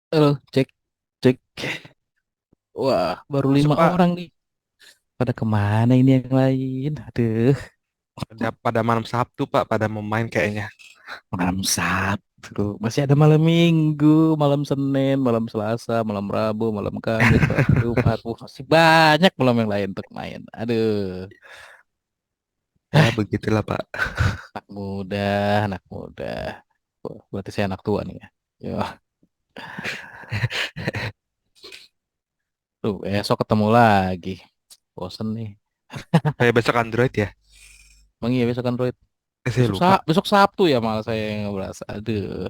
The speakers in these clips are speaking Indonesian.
Halo, cek, cek. Wah, baru Masuk lima Pak, orang nih. Pada kemana ini yang lain? Aduh, pada malam Sabtu Pak, pada mau main kayaknya. malam Sabtu. Masih ada malam Minggu, malam Senin, malam Selasa, malam Rabu, malam Kamis, malam Jumat. Wah, masih banyak malam yang lain untuk main. Aduh, Ya begitulah Pak. anak muda, anak muda. Wah, berarti saya anak tua nih ya. Yo, tuh besok ketemu lagi. Bosen nih. Kayak besok Android ya? Emang iya besok Android. Saya lupa. Besok Sabtu ya malah saya yang berasa. Aduh.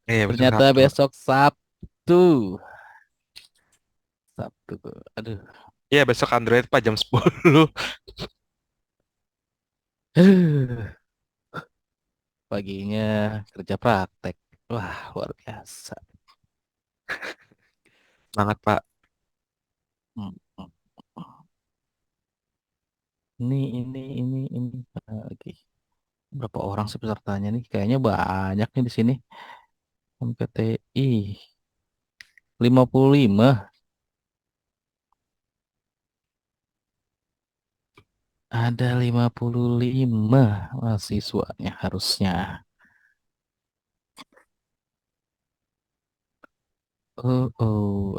Besok Ternyata Sabtu. besok Sabtu. Sabtu. Aduh. Iya besok Android Pak jam 10. Paginya kerja praktek. Wah, luar biasa. Semangat Pak. Hmm, hmm. Ini. Lagi. Berapa orang sih pesertanya nih? Kayaknya banyak nih di sini. MPTI 55. Ada 55 mahasiswanya harusnya.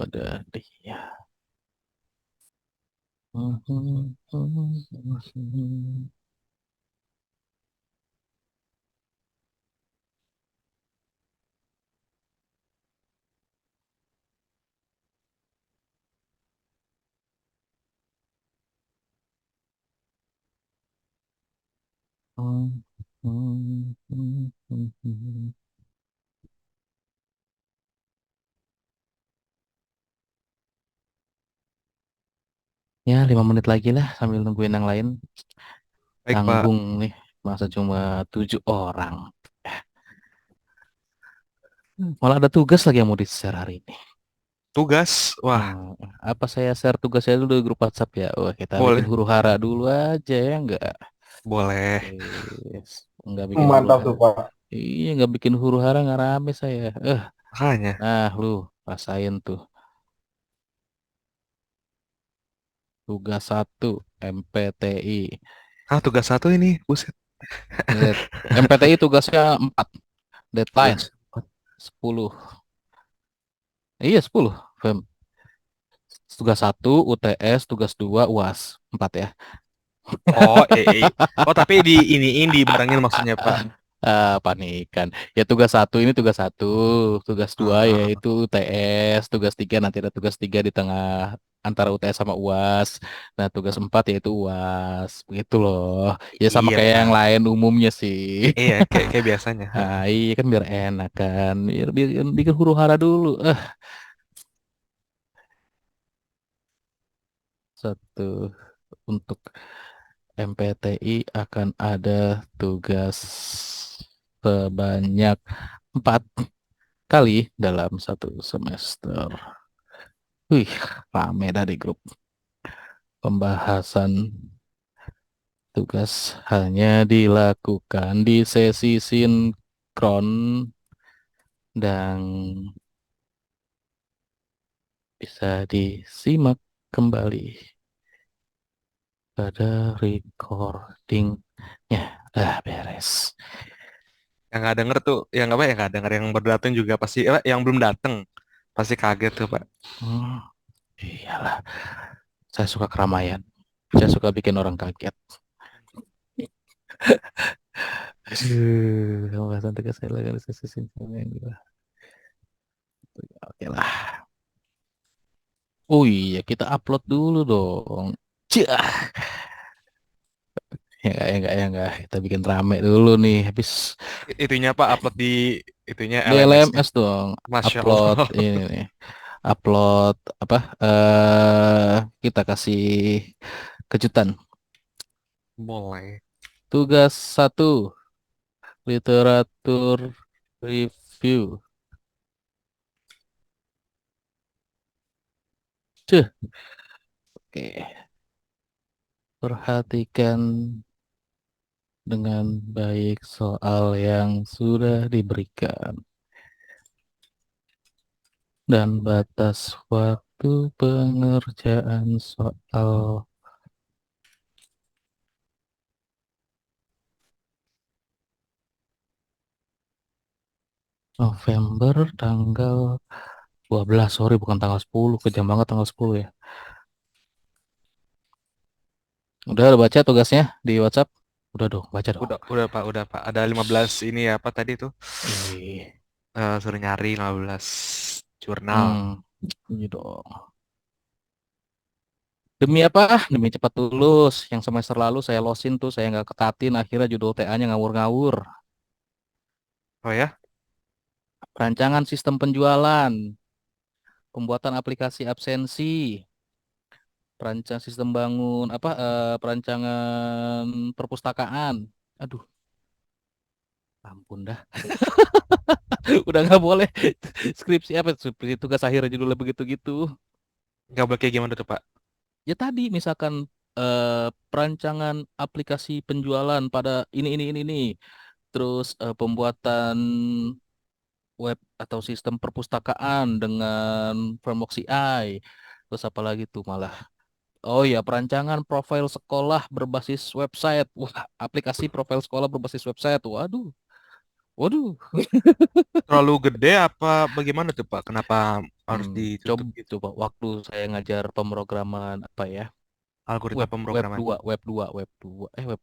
Ada dia. Ya, 5 menit lagi lah sambil nungguin yang lain. Baik Pak. Tanggung nih, masa cuma 7 orang. Malah ada tugas lagi yang mau di-share hari ini. Tugas. Wah, Hmm, apa saya share tugasnya dulu di grup WhatsApp ya? Wah, kita bikin boleh. huru hara dulu aja ya, enggak? Boleh. Yes. Enggak bikin huru Mantap hara. tuh Pak. Iya, enggak bikin huru hara, nggak rame saya. Makanya. Nah, lu rasain tuh. Tugas satu, MPTI. Ah, tugas satu ini. Buset. Lihat, MPTI tugasnya 4, deadline Tugas. 10. Iya, 10. Fem. Tugas satu, UTS, tugas 2, UAS. 4 ya. Oh, tapi ini dibarengin maksudnya Pak. Panikan. Ya tugas satu ini tugas satu, tugas dua Ah, yaitu UTS, tugas tiga nanti ada tugas tiga di tengah antara UTS sama UAS. Nah tugas empat yaitu UAS, begitu loh. Ya sama iya kayak yang Pak. lain umumnya sih. Iya, kayak biasanya. Iya kan biar enak kan, biar bikin huru hara dulu. Satu untuk MPTI akan ada tugas sebanyak 4 kali dalam satu semester. Wih, rame dari grup pembahasan tugas hanya dilakukan di sesi sinkron dan bisa disimak kembali pada recordingnya. Beres. Yang nggak denger tuh, yang apa yang nggak denger yang baru datang juga pasti, yang belum datang pasti kaget tuh Pak. Hmm, iyalah, saya suka keramaian. Saya suka bikin orang kaget. Aduh, pembahasan tugas saya lagi di sesi sinkron yang oke lah. Oh iya, kita upload dulu dong. Cih. Ya enggak. Kita bikin rame dulu nih. Habis Itunya Pak upload di itunya di LMS-nya. LMS dong. Masya Upload Allah. ini nih. Upload apa? Kita kasih kejutan. Boleh. Tugas satu, literatur review. Cuh, oke. Perhatikan dengan baik soal yang sudah diberikan. Dan batas waktu pengerjaan soal November tanggal 12. Sorry, bukan tanggal 10. Kejam banget tanggal 10 ya. Udah baca tugasnya di WhatsApp? Udah dong, baca dong. Udah Pak. Ada 15 ini ya, apa tadi tuh? Ih, Suruh nyari 15 jurnal. hmm, ini dong. Demi apa? Demi cepat lulus. Yang semester lalu saya losin tuh, saya nggak ketatin. Akhirnya judul TA-nya ngawur-ngawur. Oh ya? Perancangan sistem penjualan, pembuatan aplikasi absensi, perancang sistem bangun, perancangan perpustakaan. Aduh, ampun dah. Udah nggak boleh skripsi apa skripsi tugas akhirnya judulnya begitu gitu. Nggak boleh kayak gimana tuh Pak? Ya tadi misalkan perancangan aplikasi penjualan pada ini. Terus pembuatan web atau sistem perpustakaan dengan framework CI. Terus apa lagi tuh malah. Oh ya, perancangan profil sekolah berbasis website. Wah, aplikasi profil sekolah berbasis website. Waduh, waduh. Terlalu gede apa bagaimana tuh Pak? Kenapa harus Coba ditutup gitu? coba waktu saya ngajar pemrograman apa ya? Algoritma Web pemrograman. 2 web 2. Web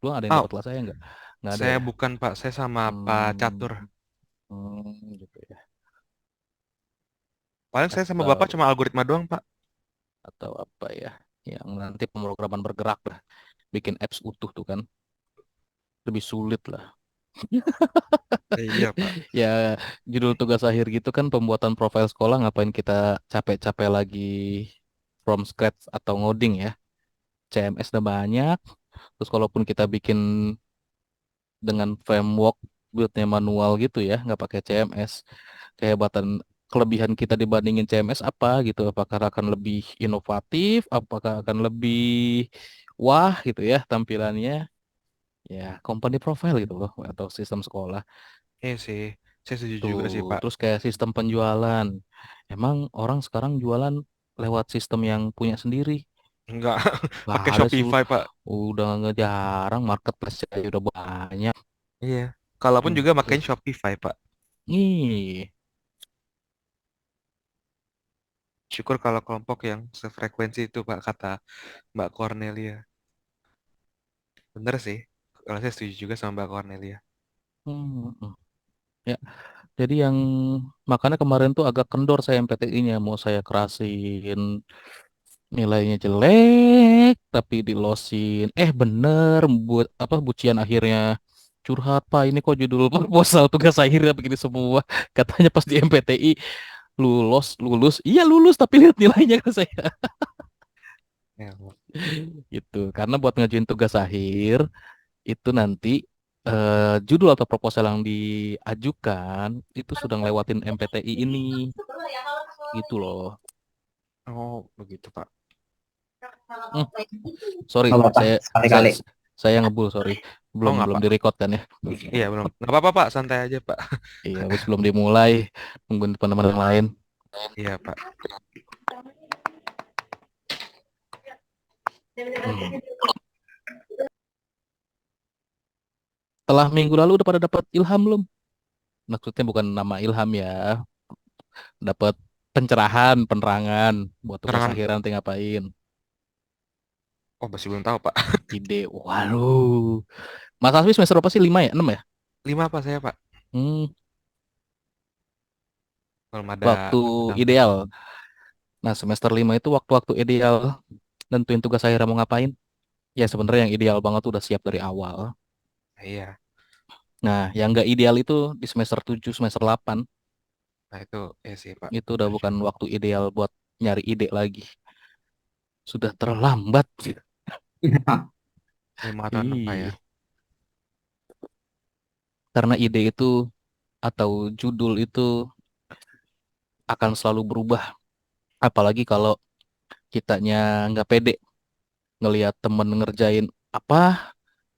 2 ada yang Oh, dapat kelas saya nggak? Nggak ada saya ya? bukan Pak. Saya sama Pak Catur. Hmm, gitu ya. Paling saya sama Bapak Atau cuma algoritma doang Pak. atau apa ya? Yang nanti pemrograman bergerak lah, bikin apps utuh tuh kan, lebih sulit lah. Iya Pak. Ya, judul tugas akhir gitu kan pembuatan profil sekolah, ngapain kita capek-capek lagi from scratch atau ngoding ya. CMS udah banyak, terus kalaupun kita bikin dengan framework buildnya manual gitu ya, nggak pakai CMS, kehebatan kelebihan kita dibandingin CMS apa gitu, apakah akan lebih inovatif, apakah akan lebih wah gitu ya tampilannya, ya company profile gitu loh atau sistem sekolah Iya sih. Saya setuju tuh. juga sih Pak. Terus kayak sistem penjualan, emang orang sekarang jualan lewat sistem yang punya sendiri? Enggak. Gak Pakai ada sih, Shopify Pak. udah ngejarang, marketplace aja udah banyak Iya. Kalaupun juga gitu. makanya Shopify Pak. Nih, Syukur kalau kelompok yang sefrekuensi itu Pak, kata Mbak Cornelia. Bener sih. Kalau saya setuju juga sama Mbak Cornelia. hmm, hmm. Ya, jadi yang makanya kemarin tuh agak kendor saya MPTI-nya, mau saya kerasin nilainya jelek tapi dilosin. Bener, buat apa bucian akhirnya curhat, Pak, ini kok judul proposal tugas akhirnya begini semua. Katanya pas di MPTI lulus, lulus. Iya lulus tapi lihat nilainya ke saya. Ya, Allah. Gitu. Karena buat ngajuin tugas akhir itu nanti judul atau proposal yang diajukan itu sudah ngelewatin MPTI ini gitu loh. Oh, begitu Pak. Hmm, sorry, Nggak apa-apa, saya sekali-kali. saya ngebul, sorry. Oh, Belum nggak belum Pak. direcord kan ya. Iya, belum. Nggak apa-apa Pak, santai aja Pak. Iya, habis belum dimulai, nungguin teman-teman yang lain. Iya Pak. Hmm. Setelah minggu lalu udah pada dapat ilham belum? Maksudnya bukan nama ilham ya, dapat pencerahan, penerangan buat tugas Terangan. akhir nanti ngapain. Oh, masih belum tahu Pak. Ide, waduh. Mas Asmi semester apa sih? 5 ya? 6 ya? 5 Pak saya Pak. Hmm, Belum ada waktu gambaran. ideal. Nah, semester 5 itu waktu-waktu ideal nentuin tugas akhir mau ngapain. Ya sebenarnya yang ideal banget tuh udah siap dari awal. Iya. Nah, yang nggak ideal itu di semester 7 semester 8. Nah, itu ya sih Pak. Itu udah Setuju. bukan waktu ideal buat nyari ide lagi. Sudah terlambat. 5 tahun Pak ya. Ih, karena ide itu atau judul itu akan selalu berubah. Apalagi kalau kitanya nggak pede ngelihat temen ngerjain apa,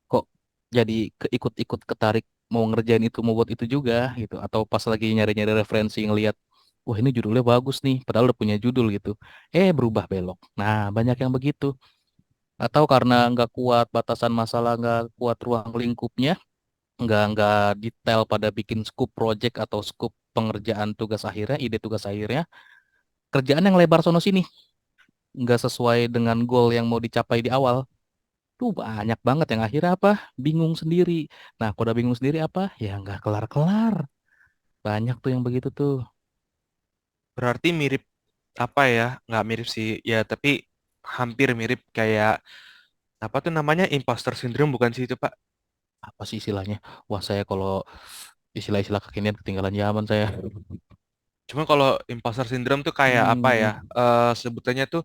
kok jadi keikut-ikut ketarik mau ngerjain itu, mau buat itu juga gitu. Atau pas lagi nyari-nyari referensi ngelihat wah ini judulnya bagus nih, padahal udah punya judul gitu. Berubah belok. Nah, banyak yang begitu. Atau karena nggak kuat batasan masalah, nggak kuat ruang lingkupnya, nggak detail pada bikin scope project atau scope pengerjaan tugas akhirnya, ide tugas akhirnya, kerjaan yang lebar sono sini, nggak sesuai dengan goal yang mau dicapai di awal. Tuh banyak banget yang akhirnya apa? Bingung sendiri. Nah, kalau udah bingung sendiri apa? Ya nggak kelar-kelar. Banyak tuh yang begitu tuh. Berarti mirip apa ya? Nggak mirip sih, ya tapi hampir mirip kayak apa tuh namanya imposter syndrome bukan sih itu Pak? Apa sih istilahnya? Wah, saya kalau istilah-istilah kekinian ketinggalan zaman saya. Cuma kalau imposter syndrome tuh kayak apa ya? Hmm, Sebutannya tuh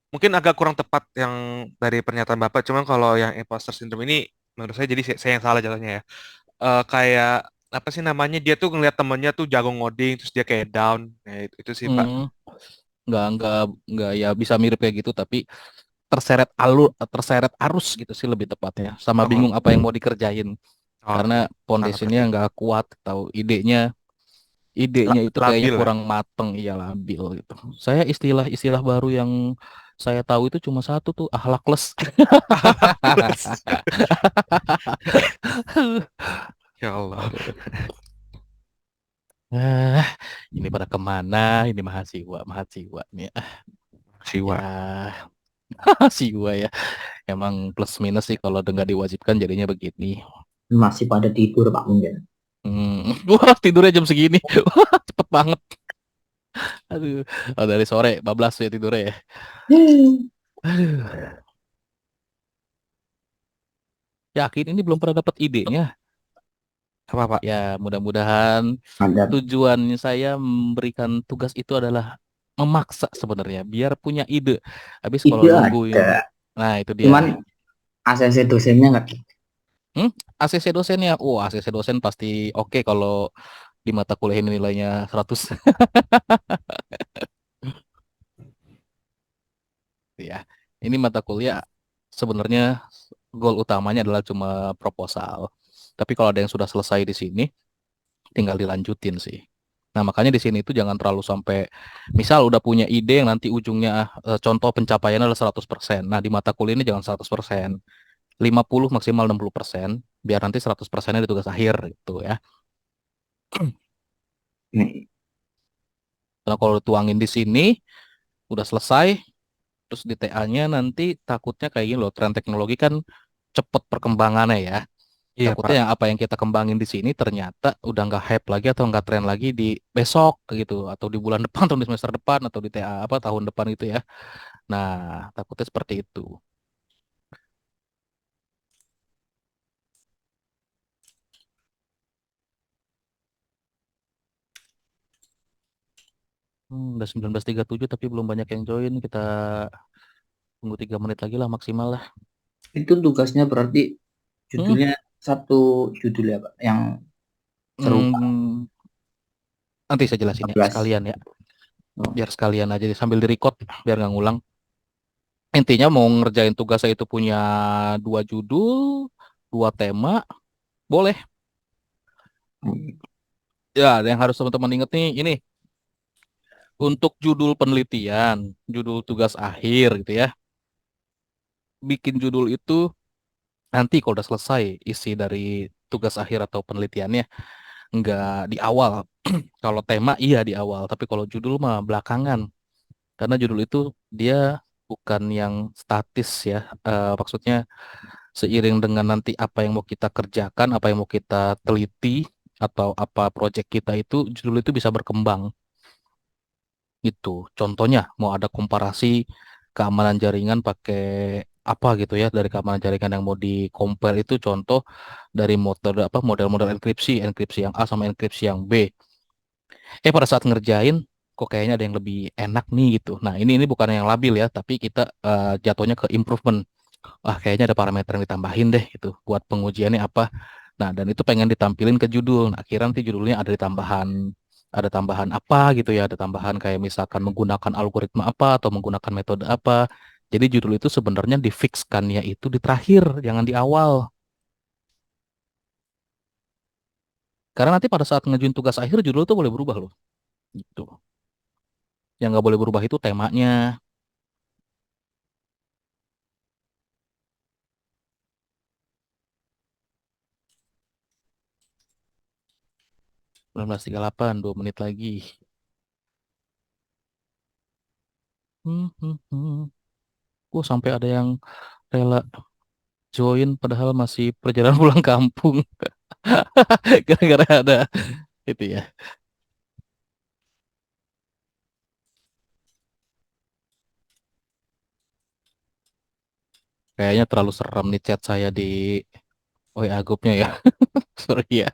mungkin agak kurang tepat yang dari pernyataan Bapak. Cuma kalau yang imposter syndrome ini menurut saya jadi saya yang salah jatuhnya ya. Kayak apa sih namanya? Dia tuh ngeliat temennya tuh jago ngoding terus dia kayak down. Nah, itu sih Pak. hmm, nggak nggak ya bisa mirip kayak gitu, tapi terseret alur, terseret arus gitu sih lebih tepatnya. Sama Oh, bingung apa yang mau dikerjain karena oke. Nggak foundationnya ngerti. nggak kuat atau idenya itu kayaknya Labil ya. kurang mateng, iya labil gitu. Saya istilah-istilah baru yang saya tahu itu cuma satu tuh, akhlakles. Ya Allah. Aduh. Ah, ini pada kemana? Ini mahasiswa, mahasiswa nih. Siwa. Ya, mahasiswa ya. Emang plus minus sih kalau nggak diwajibkan jadinya begini. Masih pada tidur Pak mungkin. Wah, tidurnya jam segini. Wah, cepet banget. Aduh, oh, dari sore, bablas ya tidurnya ya. Aduh, yakin ini belum pernah dapat idenya. Apa Pak? Ya, mudah-mudahan Ada tujuan saya memberikan tugas itu adalah memaksa sebenarnya, biar punya ide. Habis kalau ide nungguin, ada, nah itu dia. cuman ACC dosennya nggak gitu. Hmm? ACC dosennya, ACC dosen pasti oke kalau di mata kuliah ini nilainya 100 ya. Ini mata kuliah sebenarnya goal utamanya adalah cuma proposal. Tapi kalau ada yang sudah selesai di sini, tinggal dilanjutin sih. Nah, makanya di sini itu jangan terlalu sampai, misal udah punya ide yang nanti ujungnya contoh pencapaiannya adalah 100%. Nah, di mata kuliah ini jangan 100%. 50 maksimal 60%, biar nanti 100%-nya di tugas akhir gitu ya. Nih, Karena kalau dituangin di sini, udah selesai, terus di TA-nya nanti takutnya kayak gini loh, tren teknologi kan cepet perkembangannya ya. Iya Takutnya Pak. yang apa yang kita kembangin di sini ternyata udah nggak hype lagi atau nggak tren lagi di besok gitu, atau di bulan depan atau di semester depan atau di TA apa tahun depan gitu ya. Nah, takutnya seperti itu. 19.37 tapi belum banyak yang join. Kita tunggu 3 menit lagi lah maksimal lah. itu tugasnya berarti Hmm, judulnya satu judul ya Pak, yang serupa hmm, nanti saya jelasin ya 14. sekalian ya. Oh, Biar sekalian aja sambil di record biar nggak ngulang. Intinya mau ngerjain tugas saya itu punya 2 judul, 2 tema, boleh. Ya, yang harus teman-teman inget nih ini untuk judul penelitian, judul tugas akhir gitu ya. Bikin judul itu nanti kalau udah selesai isi dari tugas akhir atau penelitiannya, nggak di awal. Kalau tema iya di awal, tapi kalau judul mah belakangan. Karena judul itu dia bukan yang statis ya. Maksudnya seiring dengan nanti apa yang mau kita kerjakan, apa yang mau kita teliti, atau apa proyek kita itu, judul itu bisa berkembang. Gitu. Contohnya mau ada komparasi keamanan jaringan pakai apa gitu ya, dari keamanan jaringan yang mau di compare itu contoh dari model-model enkripsi, enkripsi yang A sama enkripsi yang B. Pada saat ngerjain kok kayaknya ada yang lebih enak nih gitu. Nah, ini bukan yang labil ya, tapi kita jatuhnya ke improvement. Kayaknya ada parameter yang ditambahin deh gitu buat pengujiannya apa. Nah, dan itu pengen ditampilin ke judul. Nah, kira nanti judulnya ada tambahan apa gitu ya, ada tambahan kayak misalkan menggunakan algoritma apa atau menggunakan metode apa. Jadi judul itu sebenarnya difixkannya itu di terakhir, jangan di awal. Karena nanti pada saat ngajuin tugas akhir judul itu boleh berubah loh. Gitu. Yang nggak boleh berubah itu temanya. 19.38, 2 menit lagi. Sampai ada yang rela join padahal masih perjalanan pulang kampung. Gara-gara ada itu ya. Kayaknya terlalu seram nih chat saya di WA grupnya ya. Sorry ya.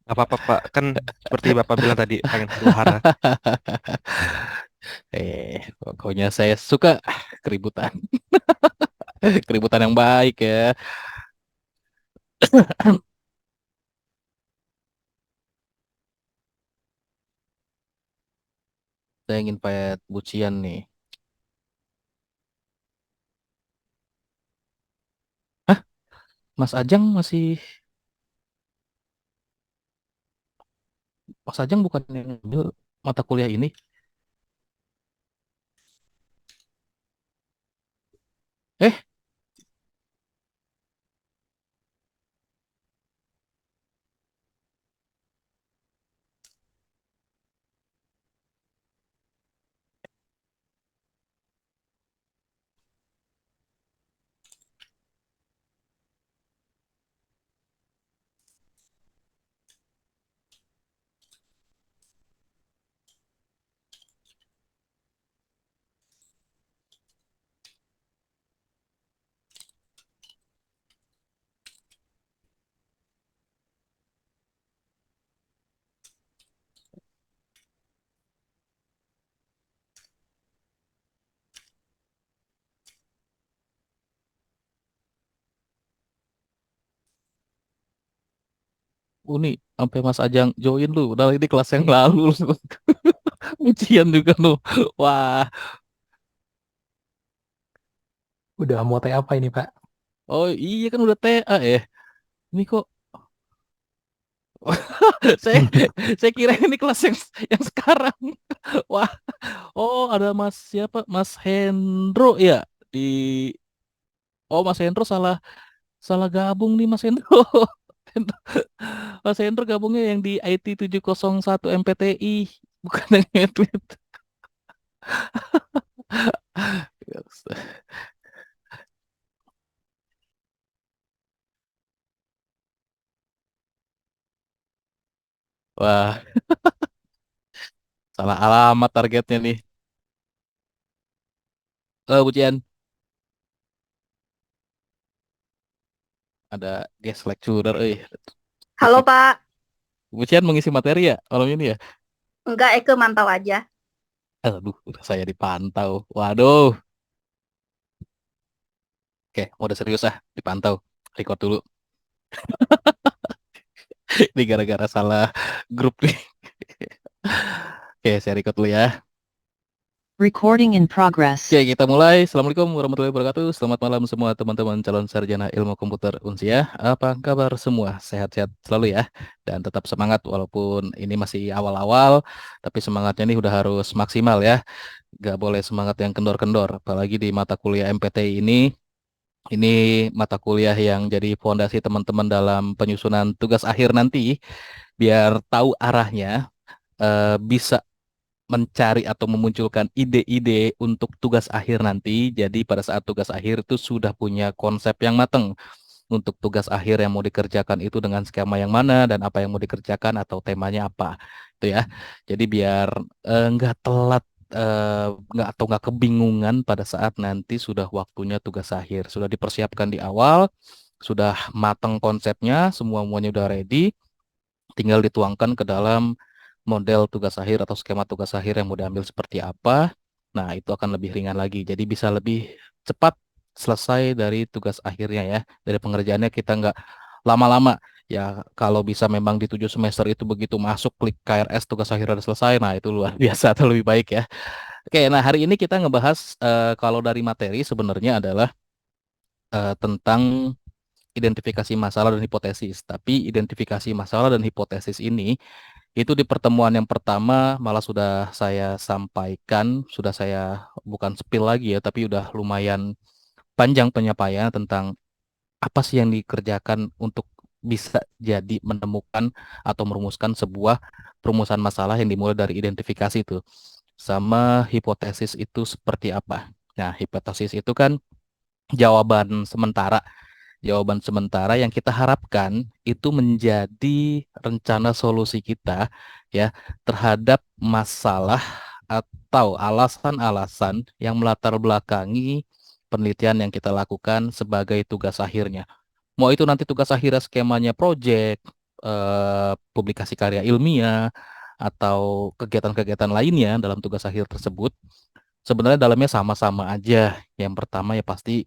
Nggak apa-apa, Pak. Kan seperti Bapak bilang tadi, pengen huru hara. Pokoknya saya suka keributan. Keributan yang baik ya. Saya ingin pet bucian nih. Hah? Mas Ajang masih... Mas Ajang bukan yang ngambil mata kuliah ini? Eh, nih sampai Mas Ajang join lu. Udah ini kelas yang lalu. Ujian juga lu. Wah, Udah mau teh apa ini, Pak? oh iya kan udah TA ya. Ini kok saya saya kira ini kelas yang sekarang. Wah, oh ada Mas siapa? Mas Hendro ya di Oh, Mas Hendro salah salah gabung nih Mas Hendro. Mas Hendro gabungnya yang di IT 701 MPTI, bukan yang Edwin. Wah, salah alamat targetnya nih. Bu Cian, ada guest lecturer, Halo Topik. Pak, Bu Cian mengisi materi ya malam ini ya? enggak Eke mantau aja. Aduh, udah saya dipantau. Waduh. Oke, mode serius dipantau. Record dulu. Ini gara-gara salah grup nih. Oke, saya record dulu ya. Recording in progress. Oke, kita mulai. Assalamualaikum warahmatullahi wabarakatuh. Selamat malam semua teman-teman calon sarjana ilmu komputer Unsia. Apa kabar semua? Sehat-sehat selalu ya. Dan tetap semangat walaupun ini masih awal-awal. Tapi semangatnya ini udah harus maksimal ya. Gak boleh semangat yang kendor-kendor. Apalagi di mata kuliah MPTI ini. Ini mata kuliah yang jadi fondasi teman-teman dalam penyusunan tugas akhir nanti. Biar tahu arahnya, bisa mencari atau memunculkan ide-ide untuk tugas akhir nanti. Jadi pada saat tugas akhir itu sudah punya konsep yang matang untuk tugas akhir yang mau dikerjakan itu dengan skema yang mana dan apa yang mau dikerjakan atau temanya apa. Itu ya. Jadi biar nggak telat nggak kebingungan pada saat nanti sudah waktunya tugas akhir. Sudah dipersiapkan di awal, sudah matang konsepnya, semuanya udah ready, tinggal dituangkan ke dalam model tugas akhir atau skema tugas akhir yang mau diambil seperti apa. Nah, itu akan lebih ringan lagi. Jadi bisa lebih cepat selesai dari tugas akhirnya ya. Dari pengerjaannya kita nggak lama-lama. Ya, kalau bisa memang di 7 semester itu begitu masuk klik KRS tugas akhir udah selesai. Nah, itu luar biasa atau lebih baik ya. Oke, nah hari ini kita ngebahas kalau dari materi sebenarnya adalah tentang identifikasi masalah dan hipotesis. Tapi identifikasi masalah dan hipotesis ini Itu di pertemuan yang pertama malah sudah saya sampaikan, sudah saya bukan spill lagi ya, tapi udah lumayan panjang penyampaian tentang apa sih yang dikerjakan untuk bisa jadi menemukan atau merumuskan sebuah perumusan masalah yang dimulai dari identifikasi itu. Sama hipotesis itu seperti apa. Nah, hipotesis itu kan jawaban sementara. Jawaban sementara yang kita harapkan itu menjadi rencana solusi kita ya terhadap masalah atau alasan-alasan yang melatar belakangi penelitian yang kita lakukan sebagai tugas akhirnya. Mau itu nanti tugas akhirnya skemanya project, publikasi karya ilmiah, atau kegiatan-kegiatan lainnya dalam tugas akhir tersebut, sebenarnya dalamnya sama-sama aja. Yang pertama ya pasti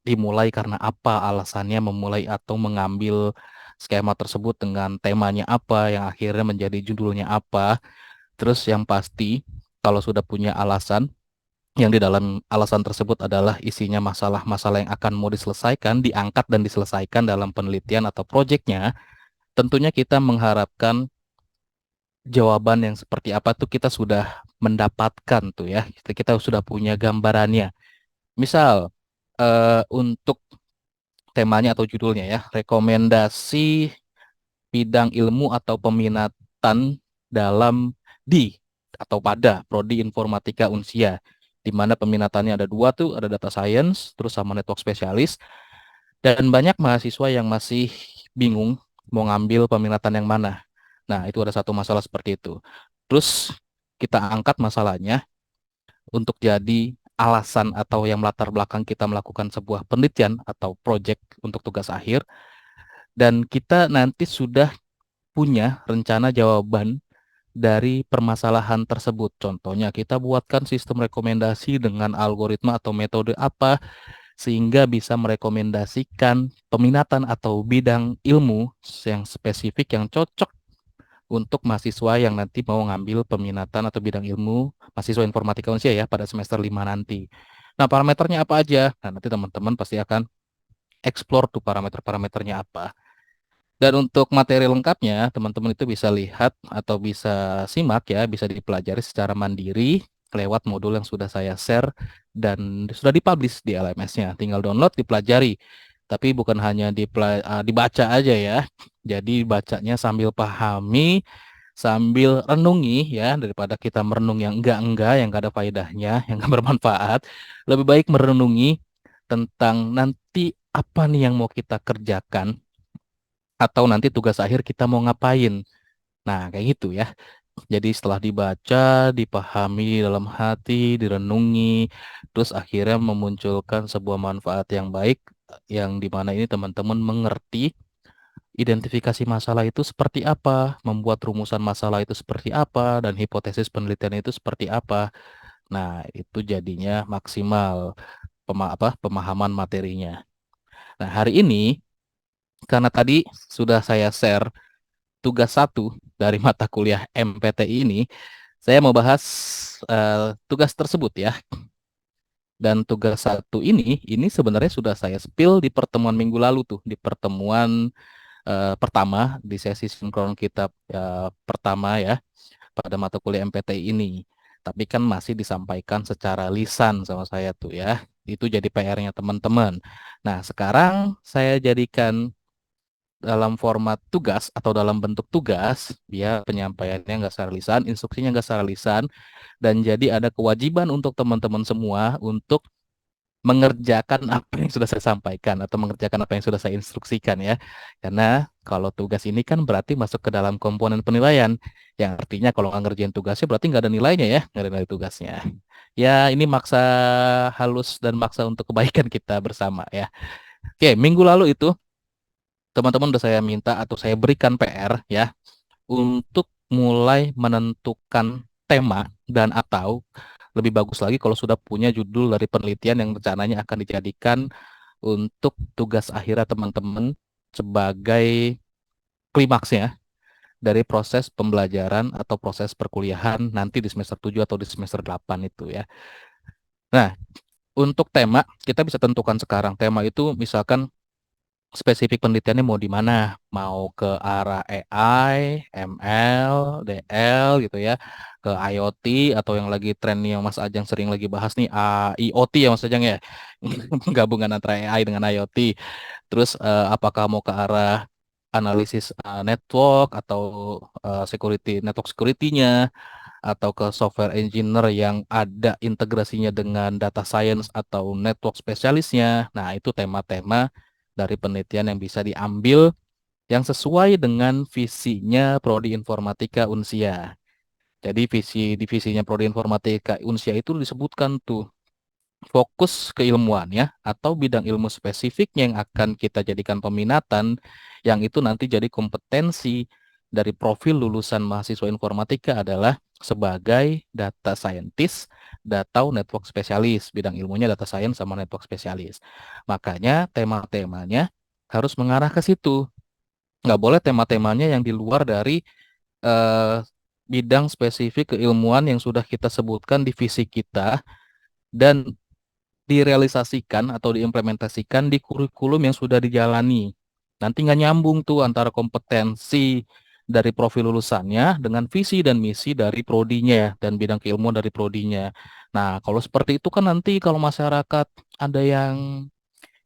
dimulai karena apa alasannya memulai atau mengambil skema tersebut dengan temanya apa, yang akhirnya menjadi judulnya apa. Terus yang pasti kalau sudah punya alasan, yang di dalam alasan tersebut adalah isinya masalah-masalah yang akan mau diselesaikan, diangkat dan diselesaikan dalam penelitian atau proyeknya, tentunya kita mengharapkan jawaban yang seperti apa tuh kita sudah mendapatkan tuh ya. Kita sudah punya gambarannya. Misal untuk temanya atau judulnya ya, rekomendasi bidang ilmu atau peminatan dalam di atau pada prodi informatika Unsia, di mana peminatannya ada dua tuh, ada data science, terus sama network spesialis, dan banyak mahasiswa yang masih bingung mau ngambil peminatan yang mana. Nah, itu ada satu masalah seperti itu. Terus kita angkat masalahnya untuk jadi alasan atau yang melatar belakang kita melakukan sebuah penelitian atau project untuk tugas akhir, dan kita nanti sudah punya rencana jawaban dari permasalahan tersebut. Contohnya kita buatkan sistem rekomendasi dengan algoritma atau metode apa sehingga bisa merekomendasikan peminatan atau bidang ilmu yang spesifik yang cocok untuk mahasiswa yang nanti mau ngambil peminatan atau bidang ilmu mahasiswa informatika Unsia ya pada semester 5 nanti. Nah, parameternya apa aja? Nah, nanti teman-teman pasti akan explore tuh parameter-parameternya apa. Dan untuk materi lengkapnya, teman-teman itu bisa lihat atau bisa simak ya, bisa dipelajari secara mandiri lewat modul yang sudah saya share dan sudah dipublish di LMS-nya. Tinggal download, dipelajari. Tapi bukan hanya dibaca aja ya. Jadi bacanya sambil pahami, sambil renungi ya, daripada kita merenung yang enggak-enggak, yang enggak ada faedahnya, yang enggak bermanfaat. Lebih baik merenungi tentang nanti apa nih yang mau kita kerjakan atau nanti tugas akhir kita mau ngapain. Nah, kayak gitu ya. Jadi setelah dibaca, dipahami dalam hati, direnungi, terus akhirnya memunculkan sebuah manfaat yang baik, yang dimana ini teman-teman mengerti identifikasi masalah itu seperti apa, membuat rumusan masalah itu seperti apa, dan hipotesis penelitian itu seperti apa. Nah, itu jadinya maksimal pemahaman materinya. Nah, hari ini, karena tadi sudah saya share tugas satu dari mata kuliah MPTI ini, saya mau bahas tugas tersebut ya. Dan tugas satu ini sebenarnya sudah saya spill di pertemuan minggu lalu tuh, di pertemuan pertama di sesi sinkron kita pertama ya pada mata kuliah MPTI ini. Tapi kan masih disampaikan secara lisan sama saya tuh ya. Itu jadi PR-nya teman-teman. Nah, sekarang saya jadikan dalam format tugas atau dalam bentuk tugas, biar penyampaiannya nggak secara lisan, instruksinya nggak secara lisan, dan jadi ada kewajiban untuk teman-teman semua untuk mengerjakan apa yang sudah saya sampaikan atau mengerjakan apa yang sudah saya instruksikan ya. Karena kalau tugas ini kan berarti masuk ke dalam komponen penilaian, yang artinya kalau nggak ngerjain tugasnya berarti nggak ada nilainya ya, nggak ada nilai tugasnya. Ya, ini maksa halus dan maksa untuk kebaikan kita bersama ya. Oke, minggu lalu itu teman-teman udah saya minta atau saya berikan PR ya untuk mulai menentukan tema dan atau lebih bagus lagi kalau sudah punya judul dari penelitian yang rencananya akan dijadikan untuk tugas akhirnya teman-teman sebagai klimaksnya dari proses pembelajaran atau proses perkuliahan nanti di semester 7 atau di semester 8 itu ya. Nah, untuk tema kita bisa tentukan sekarang. Tema itu misalkan spesifik penelitiannya mau di mana, mau ke arah AI, ML, DL gitu ya, ke IoT atau yang lagi tren yang Mas Ajang sering lagi bahas nih, IoT ya Mas Ajang ya, gabungan antara AI dengan IoT. Terus apakah mau ke arah analisis network atau network security-nya, atau ke software engineer yang ada integrasinya dengan data science atau network spesialisnya. Nah, itu tema-tema dari penelitian yang bisa diambil yang sesuai dengan visinya Prodi Informatika Unsia. Jadi divisinya Prodi Informatika Unsia itu disebutkan tuh fokus keilmuannya atau bidang ilmu spesifiknya yang akan kita jadikan peminatan, yang itu nanti jadi kompetensi dari profil lulusan mahasiswa informatika adalah sebagai data scientist, atau network spesialis, bidang ilmunya data science sama network spesialis. Makanya tema-temanya harus mengarah ke situ. Nggak boleh tema-temanya yang di luar dari eh, bidang spesifik keilmuan yang sudah kita sebutkan di visi kita dan direalisasikan atau diimplementasikan di kurikulum yang sudah dijalani. Nanti nggak nyambung tuh antara kompetensi dari profil lulusannya dengan visi dan misi dari prodinya dan bidang keilmuan dari prodinya. Nah, kalau seperti itu kan nanti kalau masyarakat ada yang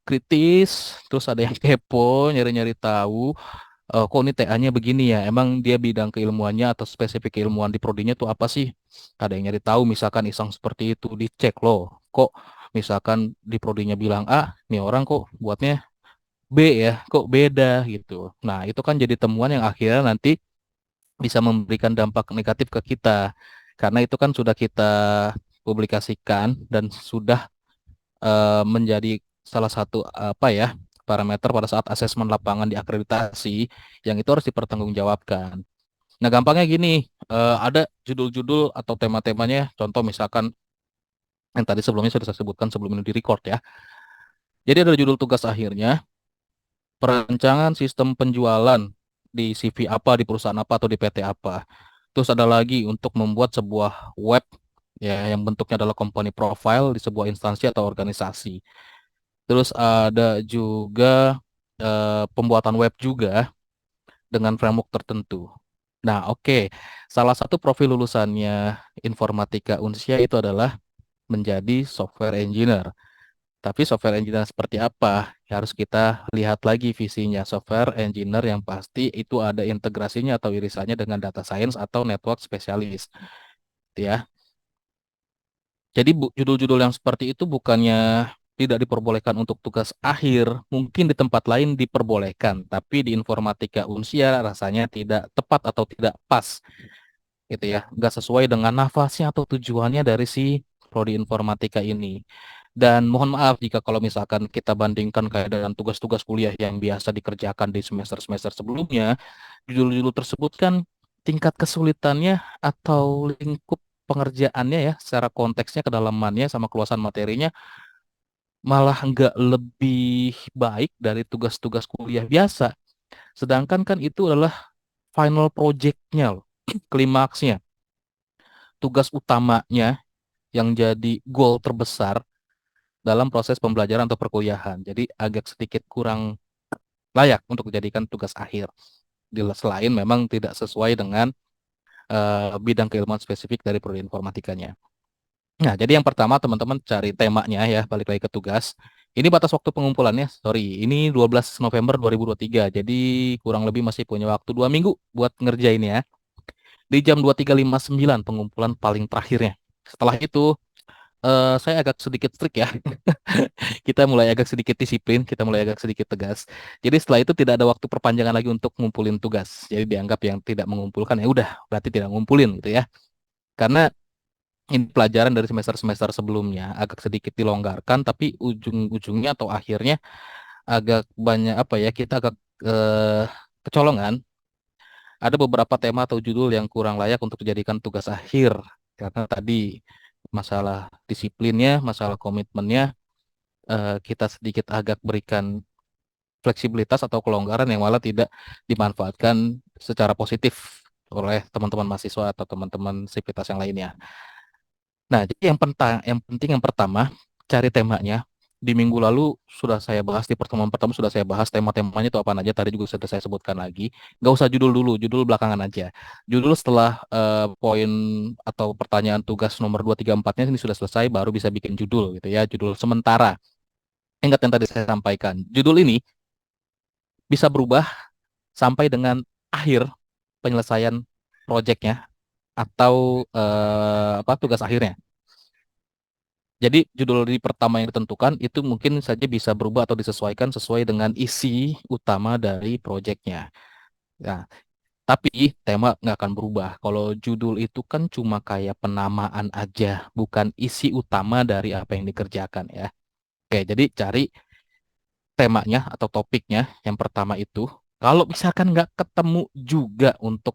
kritis, terus ada yang kepo, nyari-nyari tahu, kok ini TA-nya begini ya? Emang dia bidang keilmuannya atau spesifik keilmuan di prodinya tuh apa sih? Ada yang nyari tahu, misalkan iseng seperti itu dicek loh. Kok misalkan di prodinya bilang A, nih orang kok buatnya B ya? Kok beda gitu. Nah, itu kan jadi temuan yang akhirnya nanti bisa memberikan dampak negatif ke kita. Karena itu kan sudah kita publikasikan dan sudah menjadi salah satu apa ya parameter pada saat asesmen lapangan di akreditasi yang itu harus dipertanggungjawabkan. Nah, gampangnya gini, ada judul-judul atau tema-temanya, contoh misalkan yang tadi sebelumnya sudah saya sebutkan sebelum ini di record ya. Jadi ada judul tugas akhirnya, perancangan sistem penjualan di CV apa, di perusahaan apa, atau di PT apa. Terus ada lagi untuk membuat sebuah web ya yang bentuknya adalah company profile di sebuah instansi atau organisasi. Terus ada juga pembuatan web juga dengan framework tertentu. Nah, oke. Salah satu profil lulusannya Informatika Unsia itu adalah menjadi software engineer. Tapi software engineer seperti apa? Ya, harus kita lihat lagi visinya. Software engineer yang pasti itu ada integrasinya atau irisannya dengan data science atau network spesialis. Gitu ya. Jadi judul-judul yang seperti itu bukannya tidak diperbolehkan untuk tugas akhir, mungkin di tempat lain diperbolehkan, tapi di Informatika Unsia rasanya tidak tepat atau tidak pas, gitu ya, nggak sesuai dengan nafasnya atau tujuannya dari si prodi informatika ini. Dan mohon maaf jika kalau misalkan kita bandingkan kayak dengan tugas-tugas kuliah yang biasa dikerjakan di semester-semester sebelumnya, judul-judul tersebut kan tingkat kesulitannya atau lingkup pengerjaannya ya, secara konteksnya, kedalamannya, sama keluasan materinya malah nggak lebih baik dari tugas-tugas kuliah biasa. Sedangkan kan itu adalah final project-nya loh, klimaksnya, tugas utamanya yang jadi goal terbesar dalam proses pembelajaran atau perkuliahan. Jadi agak sedikit kurang layak untuk dijadikan tugas akhir. Selain memang tidak sesuai dengan bidang keilmuan spesifik dari prodi informatikanya. Nah, jadi yang pertama teman-teman cari temanya ya, balik lagi ke tugas. Ini batas waktu pengumpulannya, sorry, ini 12 November 2023. Jadi kurang lebih masih punya waktu 2 minggu buat ngerjain ya. Di jam 23.59 pengumpulan paling terakhirnya. Setelah itu saya agak sedikit strict ya. Kita mulai agak sedikit disiplin, kita mulai agak sedikit tegas. Jadi setelah itu tidak ada waktu perpanjangan lagi untuk ngumpulin tugas. Jadi dianggap yang tidak mengumpulkan ya udah, berarti tidak ngumpulin gitu ya. Karena ini pelajaran dari semester-semester sebelumnya agak sedikit dilonggarkan, tapi ujung-ujungnya atau akhirnya agak banyak apa ya, kita agak eh, kecolongan. Ada beberapa tema atau judul yang kurang layak untuk dijadikan tugas akhir karena tadi masalah disiplinnya, masalah komitmennya, kita sedikit agak berikan fleksibilitas atau kelonggaran yang malah tidak dimanfaatkan secara positif oleh teman-teman mahasiswa atau teman-teman sivitas yang lainnya. Nah, jadi yang penting yang pertama, cari temanya. di minggu lalu sudah saya bahas, di pertemuan pertama sudah saya bahas tema-temanya itu apa aja. Tadi juga sudah saya sebutkan lagi. Nggak usah judul dulu, judul belakangan aja. Judul setelah poin atau pertanyaan tugas nomor 2, 3, 4-nya ini sudah selesai, baru bisa bikin judul gitu ya. Judul sementara. Ingat yang tadi saya sampaikan. Judul ini bisa berubah sampai dengan akhir penyelesaian proyeknya atau apa tugas akhirnya. Jadi judul di pertama yang ditentukan itu mungkin saja bisa berubah atau disesuaikan sesuai dengan isi utama dari proyeknya. Nah, tapi tema nggak akan berubah. Kalau judul itu kan cuma kayak penamaan aja, bukan isi utama dari apa yang dikerjakan ya. Oke, jadi cari temanya atau topiknya yang pertama itu. Kalau misalkan nggak ketemu juga untuk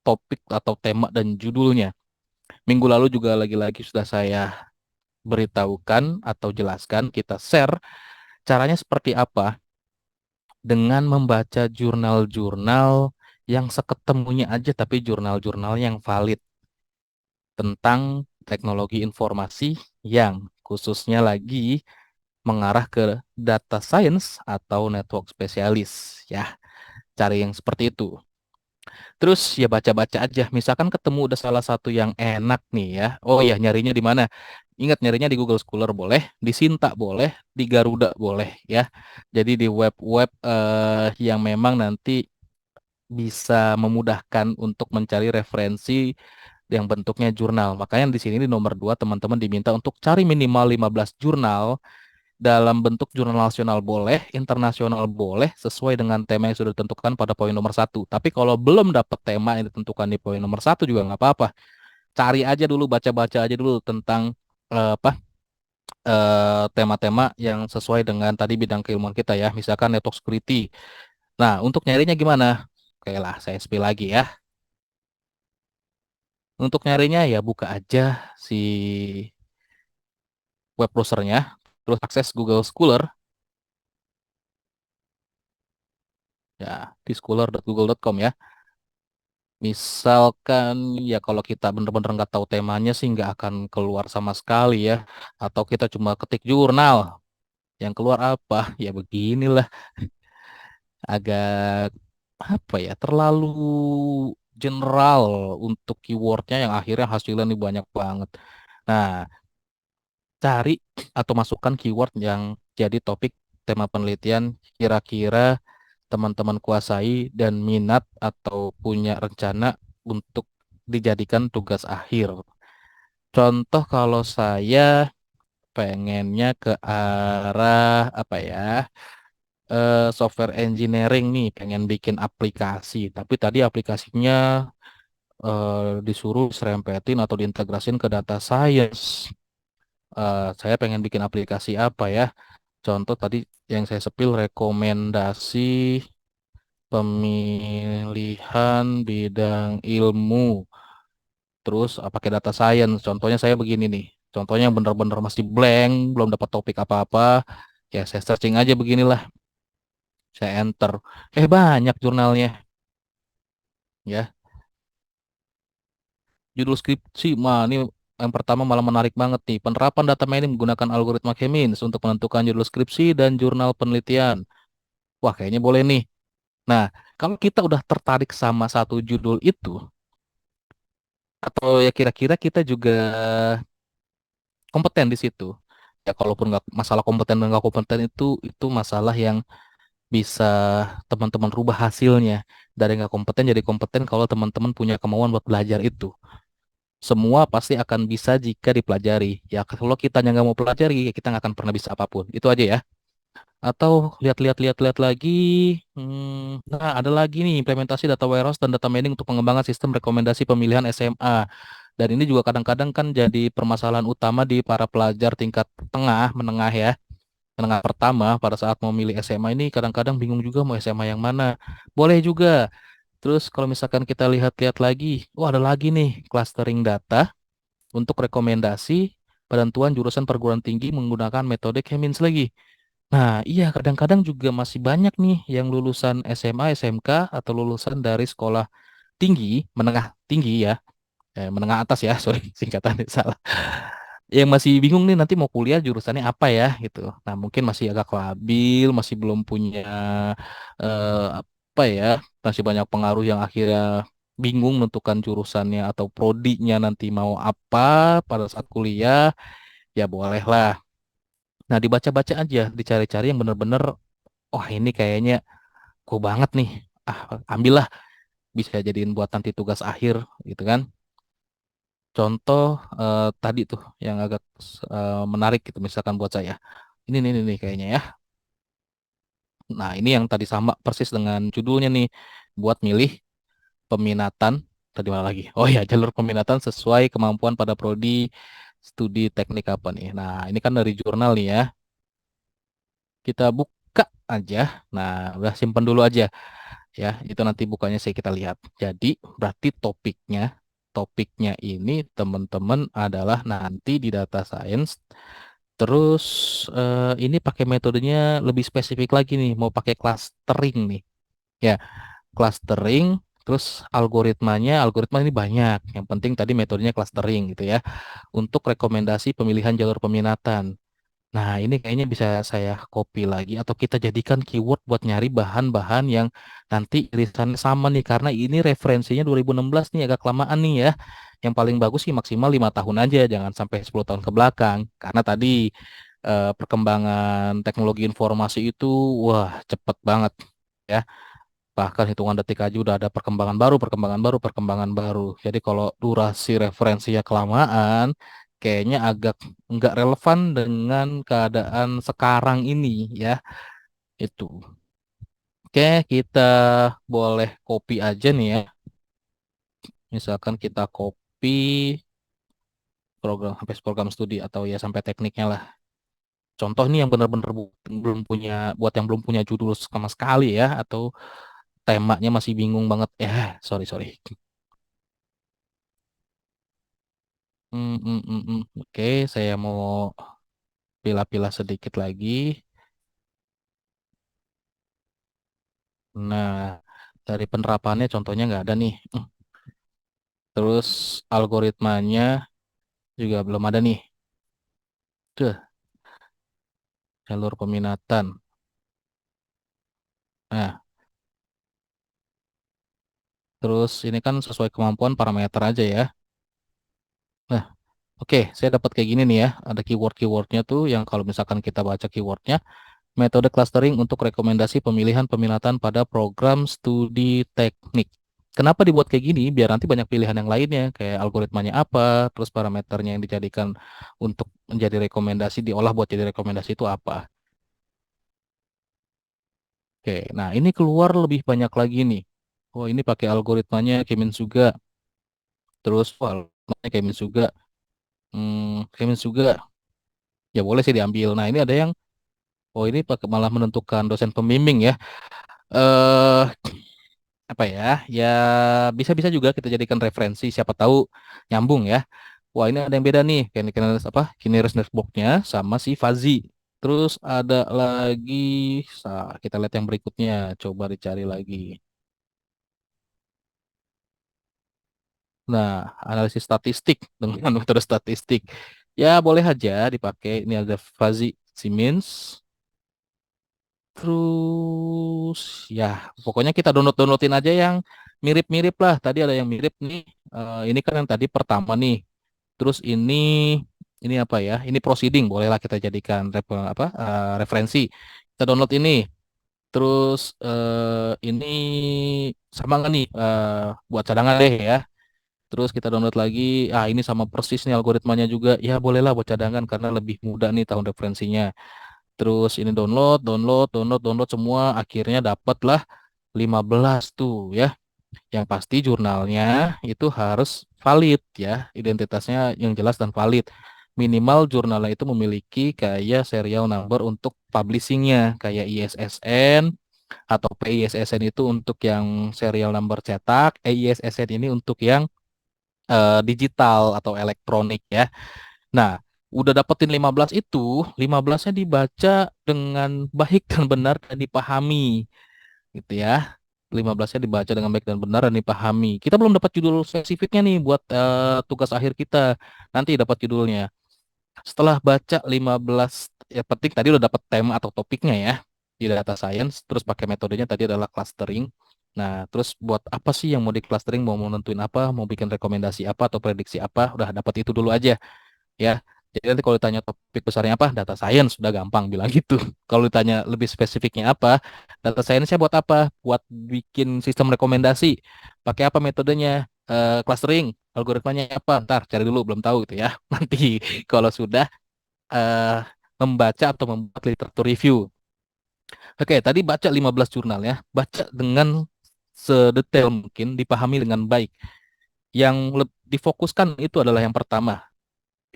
topik atau tema dan judulnya. Minggu lalu juga lagi-lagi sudah saya beritahukan atau jelaskan, kita share caranya seperti apa dengan membaca jurnal-jurnal yang seketemunya aja tapi jurnal-jurnal yang valid tentang teknologi informasi yang khususnya lagi mengarah ke data science atau network spesialis ya. Cari yang seperti itu. Terus ya baca-baca aja. Misalkan ketemu udah salah satu yang enak nih ya. Oh ya, nyarinya di mana? Ingat, nyarinya di Google Scholar boleh, di Sinta boleh, di Garuda boleh ya. Jadi di web-web yang memang nanti bisa memudahkan untuk mencari referensi yang bentuknya jurnal. Makanya di sini di nomor 2 teman-teman diminta untuk cari minimal 15 jurnal dalam bentuk jurnal nasional boleh, internasional boleh, sesuai dengan tema yang sudah ditentukan pada poin nomor 1. Tapi kalau belum dapat tema yang ditentukan di poin nomor 1 juga nggak apa-apa. Cari aja dulu, baca-baca aja dulu tentang tema-tema yang sesuai dengan tadi bidang keilmuan kita ya, misalkan network security. Nah, untuk nyarinya gimana? Oke lah, saya spill lagi ya. Untuk nyarinya ya buka aja si web browsernya, terus akses Google Scholar ya di scholar.google.com ya. Misalkan ya kalau kita bener-bener nggak tahu temanya sih nggak akan keluar sama sekali ya. Atau kita cuma ketik jurnal, yang keluar apa? Ya beginilah, agak apa ya, terlalu general untuk keywordnya yang akhirnya hasilnya nih banyak banget. Nah, cari atau masukkan keyword yang jadi topik tema penelitian kira-kira teman-teman kuasai dan minat atau punya rencana untuk dijadikan tugas akhir. Contoh kalau saya pengennya ke arah apa ya? Software engineering nih, pengen bikin aplikasi, tapi tadi aplikasinya disuruh serempetin atau diintegrasin ke data science. Saya pengen bikin aplikasi apa ya? Contoh tadi yang saya sepil rekomendasi pemilihan bidang ilmu, terus pakai data science. Contohnya saya begini nih. Contohnya bener-bener masih blank, belum dapat topik apa-apa. Ya saya searching aja beginilah. Saya enter. Banyak jurnalnya. Ya, judul skripsi mah ini yang pertama malah menarik banget nih. Penerapan data mining menggunakan algoritma K-means untuk menentukan judul skripsi dan jurnal penelitian. Wah, kayaknya boleh nih. Nah, kalau kita udah tertarik sama satu judul itu, atau ya kira-kira kita juga kompeten di situ. Ya, kalaupun nggak masalah kompeten dan nggak kompeten itu masalah yang bisa teman-teman rubah hasilnya. Dari nggak kompeten jadi kompeten kalau teman-teman punya kemauan buat belajar itu. Semua pasti akan bisa jika dipelajari. Ya, kalau kita yang nggak mau pelajari, ya kita nggak akan pernah bisa apapun. Itu aja ya. Atau lihat-lihat lagi. Nah, ada lagi nih implementasi data warehouse dan data mining untuk pengembangan sistem rekomendasi pemilihan SMA. Dan ini juga kadang-kadang kan jadi permasalahan utama di para pelajar tingkat tengah, menengah ya. Menengah pertama pada saat mau milih SMA ini kadang-kadang bingung juga mau SMA yang mana. Boleh juga. Terus kalau misalkan kita lihat-lihat lagi, ada lagi nih clustering data untuk rekomendasi penentuan jurusan perguruan tinggi menggunakan metode K-means lagi. Nah, iya kadang-kadang juga masih banyak nih yang lulusan SMA, SMK atau lulusan dari sekolah tinggi, menengah tinggi ya, menengah atas ya, sorry singkatannya salah. yang masih bingung nih nanti mau kuliah jurusannya apa ya gitu. Nah, mungkin masih agak labil, masih belum punya apa ya, masih banyak pengaruh yang akhirnya bingung menentukan jurusannya atau prodinya nanti mau apa pada saat kuliah, ya bolehlah. Nah, dibaca-baca aja, dicari-cari yang bener-bener, wah ini kayaknya kok banget nih. Ah, ambillah bisa jadiin buat nanti tugas akhir gitu kan. Contoh tadi tuh yang agak menarik gitu misalkan buat saya. Ini kayaknya ya. Nah, ini yang tadi sama persis dengan judulnya nih buat milih peminatan tadi mana lagi? Oh ya, jalur peminatan sesuai kemampuan pada prodi studi teknik apa nih. Nah, ini kan dari jurnal nih ya. Kita buka aja. Nah, udah simpen dulu aja ya. Itu nanti bukanya saya kita lihat. Jadi, berarti topiknya ini teman-teman adalah nanti di data science. Terus ini pakai metodenya lebih spesifik lagi nih, mau pakai clustering nih. Ya, clustering, terus algoritma ini banyak. Yang penting tadi metodenya clustering gitu ya. Untuk rekomendasi pemilihan jalur peminatan. Nah, ini kayaknya bisa saya copy lagi atau kita jadikan keyword buat nyari bahan-bahan yang nanti irisannya sama nih karena ini referensinya 2016 nih agak kelamaan nih ya. Yang paling bagus sih maksimal 5 tahun aja, jangan sampai 10 tahun ke belakang. Karena tadi perkembangan teknologi informasi itu wah cepet banget ya. Bahkan hitungan detik aja udah ada perkembangan baru, perkembangan baru, perkembangan baru. Jadi kalau durasi referensinya kelamaan, kayaknya agak nggak relevan dengan keadaan sekarang ini ya. Itu. Oke, kita boleh copy aja nih ya. Misalkan kita copy program sampai program studi atau ya sampai tekniknya lah. Contoh nih yang benar-benar belum punya buat yang belum punya judul sama sekali ya atau temanya masih bingung banget. Sorry. Oke, saya mau pilah-pilah sedikit lagi. Nah, dari penerapannya contohnya nggak ada nih. Terus algoritmanya juga belum ada nih. Tuh, jalur peminatan. Nah, terus ini kan sesuai kemampuan parameter aja ya. Nah, oke, saya dapat kayak gini nih ya. Ada keyword-keywordnya tuh yang kalau misalkan kita baca keywordnya, metode clustering untuk rekomendasi pemilihan peminatan pada program studi teknik. Kenapa dibuat kayak gini? Biar nanti banyak pilihan yang lainnya, kayak algoritmanya apa, terus parameternya yang dijadikan untuk menjadi rekomendasi, diolah buat jadi rekomendasi itu apa. Oke, nah ini keluar lebih banyak lagi nih. Oh, ini pakai algoritmanya Kemin juga. Terus, algoritmanya Kemin juga. Kemin juga. Ya boleh sih diambil. Nah, ini ada yang, oh ini pakai malah menentukan dosen pembimbing ya. Eh, apa ya? Ya bisa-bisa juga kita jadikan referensi. Siapa tahu nyambung ya. Wah, ini ada yang beda nih. Kineris apa? Kineris networknya sama si Fuzzy. Terus ada lagi, kita lihat yang berikutnya. Coba dicari lagi. Nah, analisis statistik dengan metode statistik. Ya, boleh aja dipakai. Ini ada Fuzzy Siemens. Terus, ya, pokoknya kita downloadin aja yang mirip-mirip lah. Tadi ada yang mirip nih. Ini kan yang tadi pertama nih. Terus ini apa ya? Ini proceeding, bolehlah kita jadikan referensi. Kita download ini. Terus ini sama nggak nih? Buat cadangan deh ya. Terus kita download lagi. Ini sama persis nih algoritmanya juga. Ya bolehlah buat cadangan karena lebih mudah nih tahun referensinya. Terus ini download semua. Akhirnya dapatlah 15 tuh ya. Yang pasti jurnalnya itu harus valid ya, identitasnya yang jelas dan valid. Minimal jurnalnya itu memiliki kayak serial number untuk publishingnya, kayak ISSN atau PISSN itu untuk yang serial number cetak, EISSN ini untuk yang digital atau elektronik ya. Nah, udah dapetin 15 itu, 15-nya dibaca dengan baik dan benar dan dipahami gitu ya. 15-nya dibaca dengan baik dan benar dan dipahami. Kita belum dapat judul spesifiknya nih buat tugas akhir kita. Nanti dapat judulnya. Setelah baca 15, ya penting tadi udah dapat tema atau topiknya ya di data science, terus pakai metodenya tadi adalah clustering. Nah, terus buat apa sih yang mau di clustering, mau nentuin apa, mau bikin rekomendasi apa atau prediksi apa, udah dapat itu dulu aja ya. Jadi nanti kalau ditanya topik besarnya apa, data science sudah gampang bilang gitu. Kalau ditanya lebih spesifiknya apa, data science-nya buat apa? Buat bikin sistem rekomendasi. Pakai apa metodenya? Clustering, algoritmanya apa? Ntar cari dulu, belum tahu gitu ya. Nanti kalau sudah eh, membaca atau membuat literatur review. Oke, tadi baca 15 jurnal ya. Baca dengan sedetail mungkin, dipahami dengan baik. Yang difokuskan itu adalah yang pertama,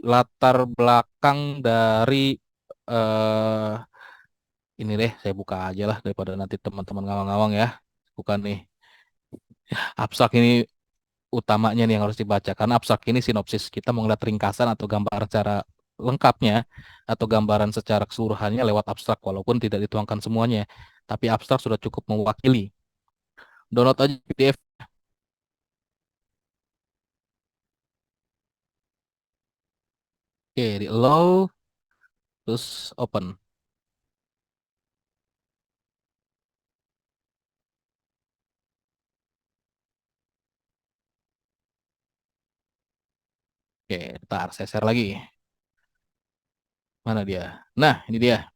latar belakang dari eh ini deh, saya buka aja lah daripada nanti teman-teman ngawang-ngawang ya. Bukan nih, abstrak ini utamanya nih yang harus dibaca. Karena abstrak ini sinopsis. Kita mau ngeliat ringkasan atau gambaran secara lengkapnya atau gambaran secara keseluruhannya lewat abstrak walaupun tidak dituangkan semuanya. Tapi abstrak sudah cukup mewakili. Download aja PDF. Oke, di allow terus open. Oke, ntar saya share lagi. Mana dia? Nah, ini dia.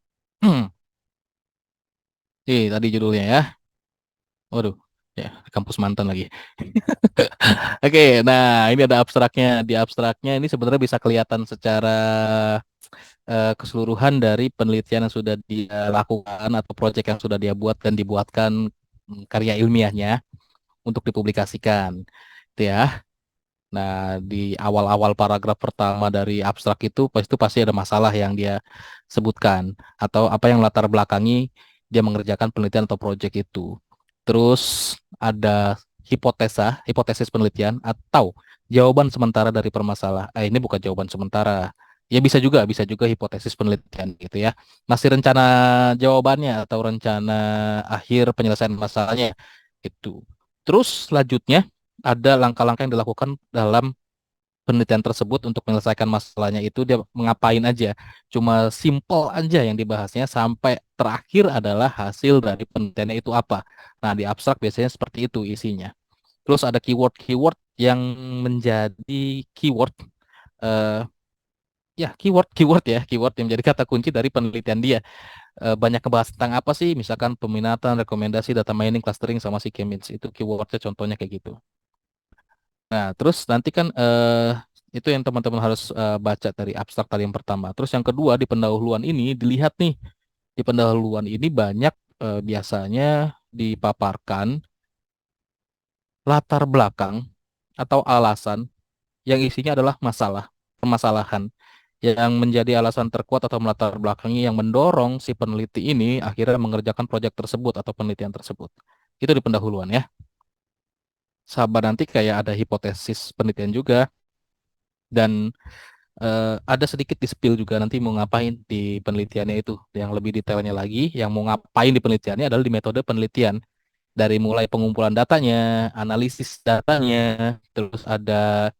Tadi judulnya ya. Waduh, ya kampus mantan lagi. Oke, nah ini ada abstraknya. Di abstraknya ini sebenarnya bisa kelihatan secara keseluruhan dari penelitian yang sudah dia lakukan atau proyek yang sudah dia buat dan dibuatkan karya ilmiahnya untuk dipublikasikan. Itu ya. Nah, di awal-awal paragraf pertama dari abstrak itu pasti ada masalah yang dia sebutkan atau apa yang latar belakangi dia mengerjakan penelitian atau proyek itu. Terus ada hipotesis penelitian atau jawaban sementara dari permasalahan. Ini bukan jawaban sementara. Ya bisa juga hipotesis penelitian gitu ya. Masih rencana jawabannya atau rencana akhir penyelesaian masalahnya itu. Terus selanjutnya ada langkah-langkah yang dilakukan dalam penelitian tersebut untuk menyelesaikan masalahnya itu dia mengapain aja. Cuma simple aja yang dibahasnya sampai terakhir adalah hasil dari penelitiannya itu apa. Nah, di abstrak biasanya seperti itu isinya. Terus ada keyword-keyword yang menjadi keyword eh keyword yang menjadi kata kunci dari penelitian dia. Banyak ngebahas tentang apa sih? Misalkan peminatan, rekomendasi, data mining, clustering sama si K-means. Itu keywordnya contohnya kayak gitu. Nah, terus nanti kan itu yang teman-teman harus baca dari abstrak tadi yang pertama. Terus yang kedua di pendahuluan ini dilihat nih, di pendahuluan ini banyak biasanya dipaparkan latar belakang atau alasan yang isinya adalah permasalahan yang menjadi alasan terkuat atau melatar belakangi yang mendorong si peneliti ini akhirnya mengerjakan proyek tersebut atau penelitian tersebut. Itu di pendahuluan ya. Sahabat nanti kayak ada hipotesis penelitian juga dan ada sedikit di spill juga nanti mau ngapain di penelitiannya itu. Yang lebih detailnya lagi, yang mau ngapain di penelitiannya adalah di metode penelitian. Dari mulai pengumpulan datanya, analisis datanya, terus ada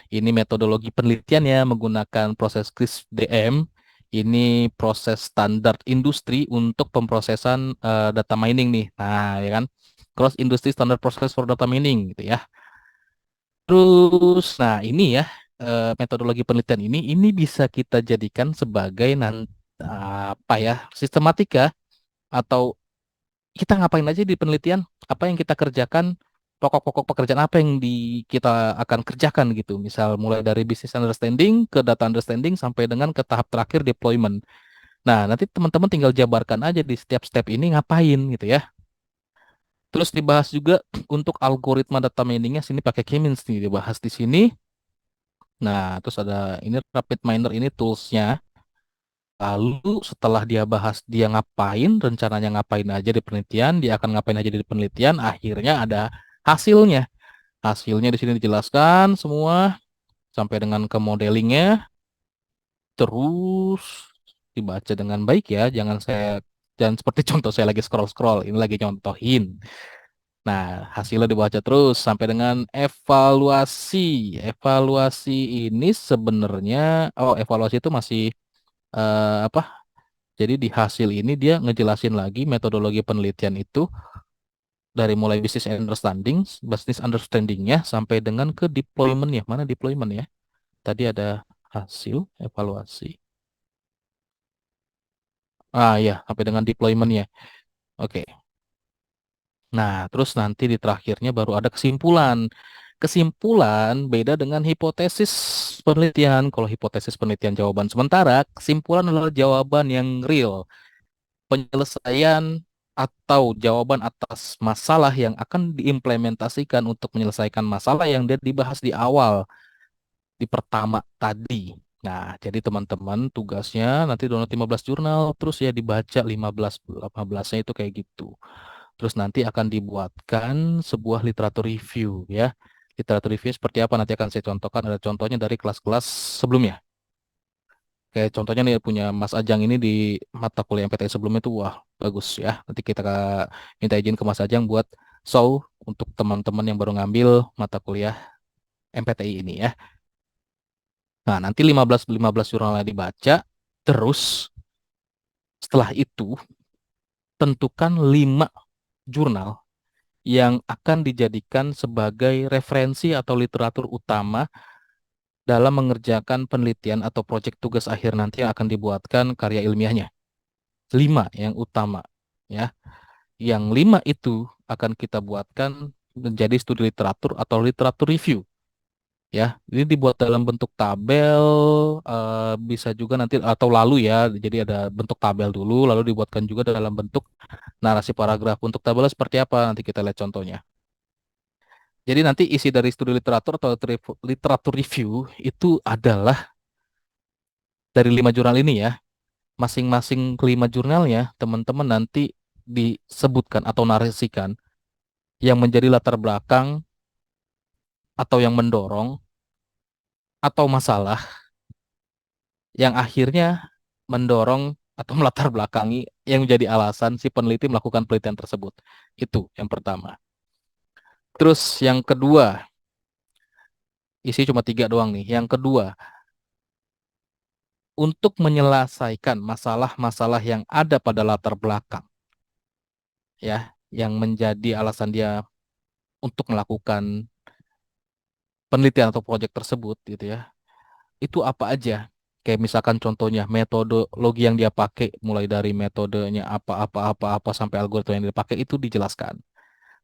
ini metodologi penelitiannya menggunakan proses CRISP-DM. Ini proses standar industri untuk pemrosesan data mining nih. Nah, ya kan? Cross Industry Standard Process for Data Mining gitu ya. Terus, nah ini ya metodologi penelitian ini bisa kita jadikan sebagai apa ya sistematika atau kita ngapain aja di penelitian, apa yang kita kerjakan, pokok-pokok pekerjaan apa yang kita akan kerjakan gitu. Misal mulai dari business understanding ke data understanding sampai dengan ke tahap terakhir deployment. Nah, nanti teman-teman tinggal jabarkan aja di setiap step ini ngapain gitu ya. Terus dibahas juga untuk algoritma data miningnya sini pakai K-means nih dibahas di sini. Nah, terus ada ini Rapid Miner ini toolsnya. Lalu setelah dia bahas dia ngapain, rencananya ngapain aja di penelitian, dia akan ngapain aja di penelitian, akhirnya ada hasilnya. Hasilnya di sini dijelaskan semua sampai dengan ke modelingnya, terus dibaca dengan baik ya. Jangan seperti contoh saya lagi scroll-scroll, ini lagi contohin. Nah, hasilnya dibaca terus sampai dengan evaluasi. Evaluasi ini sebenarnya, evaluasi itu masih apa? Jadi di hasil ini dia ngejelasin lagi metodologi penelitian itu dari mulai business understandingnya sampai dengan ke deployment-nya. Mana deployment ya? Tadi ada hasil evaluasi. Ah ya, sampai dengan deployment-nya. Oke. Nah, terus nanti di terakhirnya baru ada kesimpulan. Kesimpulan beda dengan hipotesis penelitian. Kalau hipotesis penelitian jawaban sementara, kesimpulan adalah jawaban yang real. Penyelesaian atau jawaban atas masalah yang akan diimplementasikan untuk menyelesaikan masalah yang dia dibahas di awal, di pertama tadi. Nah, jadi teman-teman tugasnya nanti download 15 jurnal, terus ya dibaca 15-nya itu kayak gitu. Terus nanti akan dibuatkan sebuah literatur review ya. Literatur review seperti apa nanti akan saya contohkan. Ada contohnya dari kelas-kelas sebelumnya. Kayak contohnya nih punya Mas Ajang ini di mata kuliah MPTI sebelumnya tuh wah bagus ya. Nanti kita minta izin ke Mas Ajang buat show untuk teman-teman yang baru ngambil mata kuliah MPTI ini ya. Nah, nanti 15 jurnalnya dibaca, terus setelah itu tentukan 5 jurnal yang akan dijadikan sebagai referensi atau literatur utama dalam mengerjakan penelitian atau proyek tugas akhir nanti yang akan dibuatkan karya ilmiahnya. 5 yang utama ya. Yang 5 itu akan kita buatkan menjadi studi literatur atau literatur review ya. Ini dibuat dalam bentuk tabel, bisa juga nanti atau lalu ya. Jadi ada bentuk tabel dulu, lalu dibuatkan juga dalam bentuk narasi paragraf. Untuk tabelnya seperti apa? Nanti kita lihat contohnya. Jadi nanti isi dari studi literatur atau literatur review itu adalah dari 5 jurnal ini ya. Masing-masing kelima jurnalnya, teman-teman nanti disebutkan atau narasikan yang menjadi latar belakang atau yang mendorong atau masalah yang akhirnya mendorong atau melatar belakangi yang menjadi alasan si peneliti melakukan penelitian tersebut. Itu yang pertama. Terus yang kedua, isi cuma 3 doang nih. Yang kedua, untuk menyelesaikan masalah-masalah yang ada pada latar belakang, ya, yang menjadi alasan dia untuk melakukan penelitian atau proyek tersebut, gitu ya. Itu apa aja? Kayak misalkan contohnya metodologi yang dia pakai, mulai dari metodenya apa sampai algoritma yang dia pakai itu dijelaskan.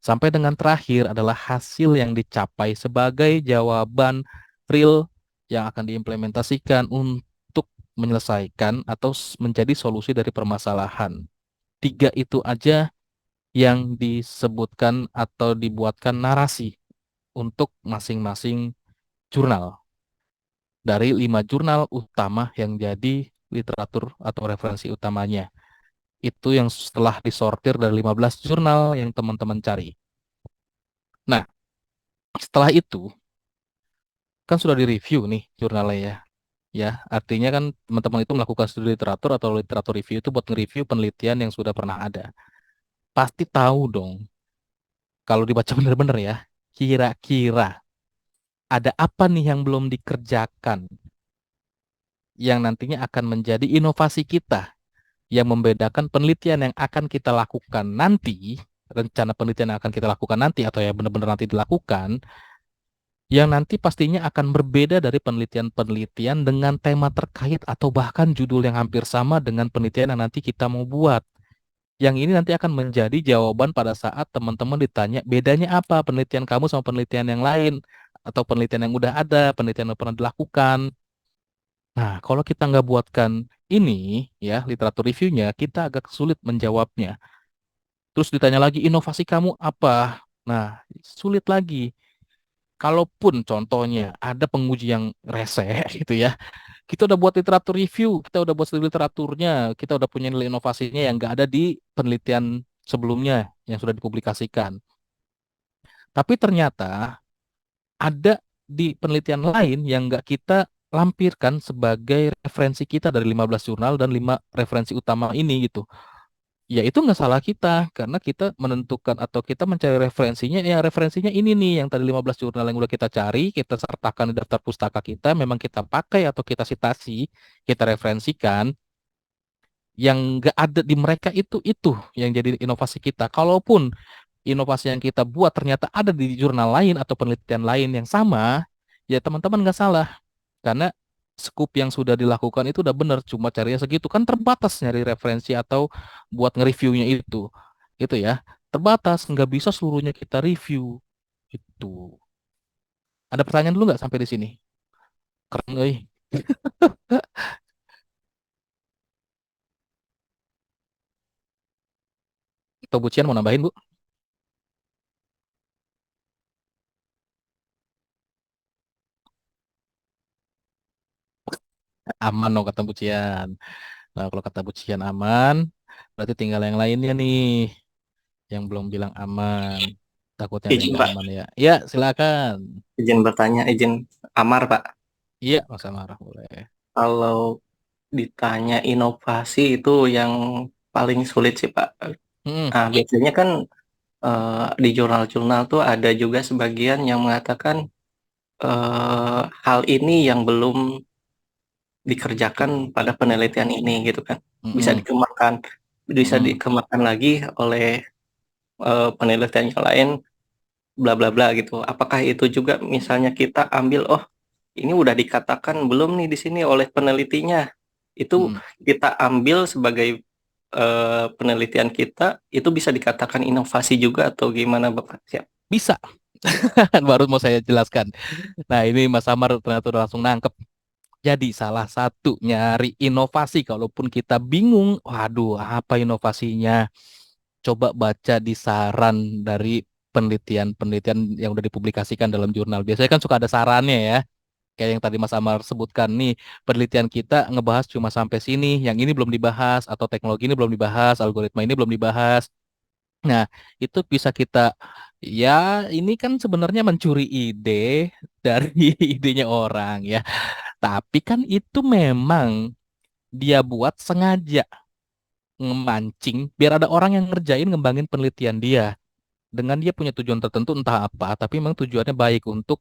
Sampai dengan terakhir adalah hasil yang dicapai sebagai jawaban real yang akan diimplementasikan untuk menyelesaikan atau menjadi solusi dari permasalahan. 3 itu aja yang disebutkan atau dibuatkan narasi untuk masing-masing jurnal. Dari 5 jurnal utama yang jadi literatur atau referensi utamanya. Itu yang setelah disortir dari 15 jurnal yang teman-teman cari. Nah, setelah itu kan sudah direview nih jurnalnya ya. Ya, artinya kan teman-teman itu melakukan studi literatur atau literatur review itu buat nge-review penelitian yang sudah pernah ada. Pasti tahu dong, kalau dibaca bener-bener ya, kira-kira ada apa nih yang belum dikerjakan yang nantinya akan menjadi inovasi kita yang membedakan penelitian yang akan kita lakukan nanti, rencana penelitian yang akan kita lakukan nanti atau yang benar-benar nanti dilakukan, yang nanti pastinya akan berbeda dari penelitian-penelitian dengan tema terkait atau bahkan judul yang hampir sama dengan penelitian yang nanti kita mau buat. Yang ini nanti akan menjadi jawaban pada saat teman-teman ditanya bedanya apa penelitian kamu sama penelitian yang lain atau penelitian yang udah ada, penelitian yang pernah dilakukan. Nah, kalau kita nggak buatkan ini ya literatur reviewnya, kita agak sulit menjawabnya. Terus ditanya lagi inovasi kamu apa? Nah, sulit lagi. Kalaupun contohnya ada penguji yang rese gitu ya, kita udah buat literatur review, kita udah buat studi literaturnya, kita udah punya nilai inovasinya yang nggak ada di penelitian sebelumnya yang sudah dipublikasikan. Tapi ternyata ada di penelitian lain yang nggak kita lampirkan sebagai referensi kita dari 15 jurnal dan 5 referensi utama ini gitu. ya itu nggak salah kita karena kita menentukan atau kita mencari referensinya ya referensinya ini nih yang tadi 15 jurnal yang udah kita cari kita sertakan di daftar pustaka kita memang kita pakai atau kita citasi kita referensikan yang nggak ada di mereka itu yang jadi inovasi kita kalaupun inovasi yang kita buat ternyata ada di jurnal lain atau penelitian lain yang sama ya teman-teman nggak salah karena scoop yang sudah dilakukan itu udah bener cuma carinya segitu kan terbatas nyari referensi atau buat nge-reviewnya itu ya terbatas nggak bisa seluruhnya kita review itu ada pertanyaan dulu nggak sampai di sini keren euy atau Bu Cian mau nambahin Bu aman dong kata Bu Cian nah kalau kata Bu Cian aman berarti tinggal yang lainnya nih yang belum bilang aman takutnya ada yang Izin nggak Pak, aman ya ya silakan izin bertanya, izin Amar Pak. iya masa marah boleh Kalau ditanya inovasi itu yang paling sulit sih Pak. Mm-mm. Nah, biasanya kan di jurnal-jurnal tuh ada juga sebagian yang mengatakan hal ini yang belum dikerjakan pada penelitian ini gitu kan. Bisa Mm-mm. dikembangkan, bisa Mm-mm. dikembangkan lagi oleh penelitian yang lain, bla bla bla gitu. Apakah itu juga misalnya kita ambil, oh ini udah dikatakan belum nih di sini oleh penelitinya, itu Mm-mm. kita ambil sebagai penelitian kita, itu bisa dikatakan inovasi juga atau gimana Bapak? Siap. Bisa. Baru mau saya jelaskan. Nah, ini Mas Amar ternyata udah langsung nangkep. Jadi salah satu nyari inovasi, kalaupun kita bingung, waduh apa inovasinya? Coba baca di saran dari penelitian-penelitian yang udah dipublikasikan dalam jurnal. Biasanya kan suka ada sarannya ya. Kayak yang tadi Mas Amar sebutkan nih, penelitian kita ngebahas cuma sampai sini, yang ini belum dibahas, atau teknologi ini belum dibahas, algoritma ini belum dibahas. Nah, itu bisa kita ya ini kan sebenarnya mencuri ide dari idenya orang ya. Tapi kan itu memang dia buat sengaja ngemancing biar ada orang yang ngerjain ngembangin penelitian dia dengan dia punya tujuan tertentu entah apa, tapi memang tujuannya baik untuk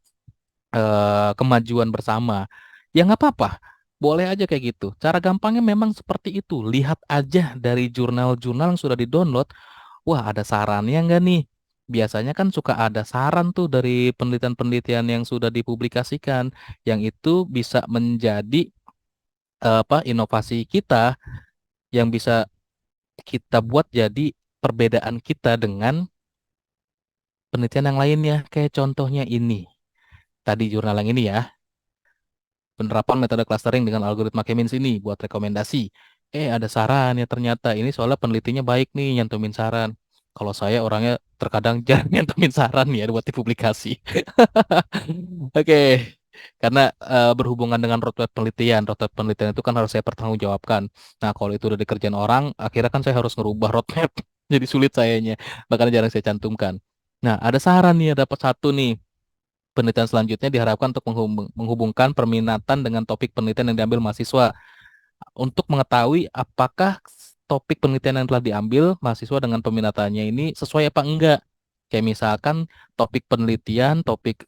kemajuan bersama. Ya nggak apa-apa. Boleh aja kayak gitu. Cara gampangnya memang seperti itu. Lihat aja dari jurnal-jurnal yang sudah di-download. Wah, ada sarannya nggak nih? Biasanya kan suka ada saran tuh dari penelitian-penelitian yang sudah dipublikasikan, yang itu bisa menjadi apa inovasi kita yang bisa kita buat jadi perbedaan kita dengan penelitian yang lainnya. Kayak contohnya ini, tadi jurnal yang ini ya, penerapan metode clustering dengan algoritma K-means ini buat rekomendasi. Ada saran ya ternyata ini soalnya penelitinya baik nih nyantumin saran. Kalau saya orangnya terkadang jarang nyantumin saran ya buat dipublikasi. Oke, karena berhubungan dengan roadmap penelitian itu kan harus saya pertanggungjawabkan. Nah, kalau itu udah dikerjain orang, akhirnya kan saya harus ngerubah roadmap. Jadi sulit sayanya, makanya jarang saya cantumkan. Nah, ada saran nih, dapat satu nih. Penelitian selanjutnya diharapkan untuk menghubungkan perminatan dengan topik penelitian yang diambil mahasiswa untuk mengetahui apakah topik penelitian yang telah diambil mahasiswa dengan peminatannya ini sesuai apa enggak. Kayak misalkan topik penelitian, topik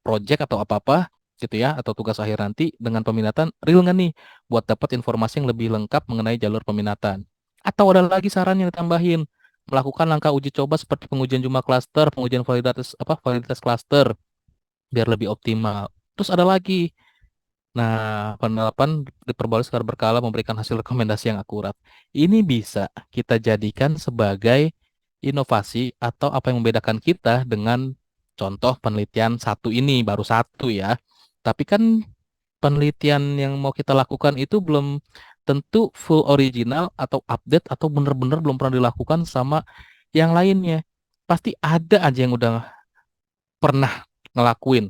project atau apa-apa gitu ya, atau tugas akhir nanti dengan peminatan real nggak nih buat dapat informasi yang lebih lengkap mengenai jalur peminatan. Atau ada lagi saran yang ditambahin, melakukan langkah uji coba seperti pengujian jumlah klaster, pengujian validitas klaster biar lebih optimal. Terus ada lagi. Nah, penerapan diperbarui secara berkala memberikan hasil rekomendasi yang akurat. Ini bisa kita jadikan sebagai inovasi atau apa yang membedakan kita dengan contoh penelitian satu ini, baru satu ya. Tapi kan penelitian yang mau kita lakukan itu belum tentu full original atau update atau benar-benar belum pernah dilakukan sama yang lainnya. Pasti ada aja yang udah pernah ngelakuin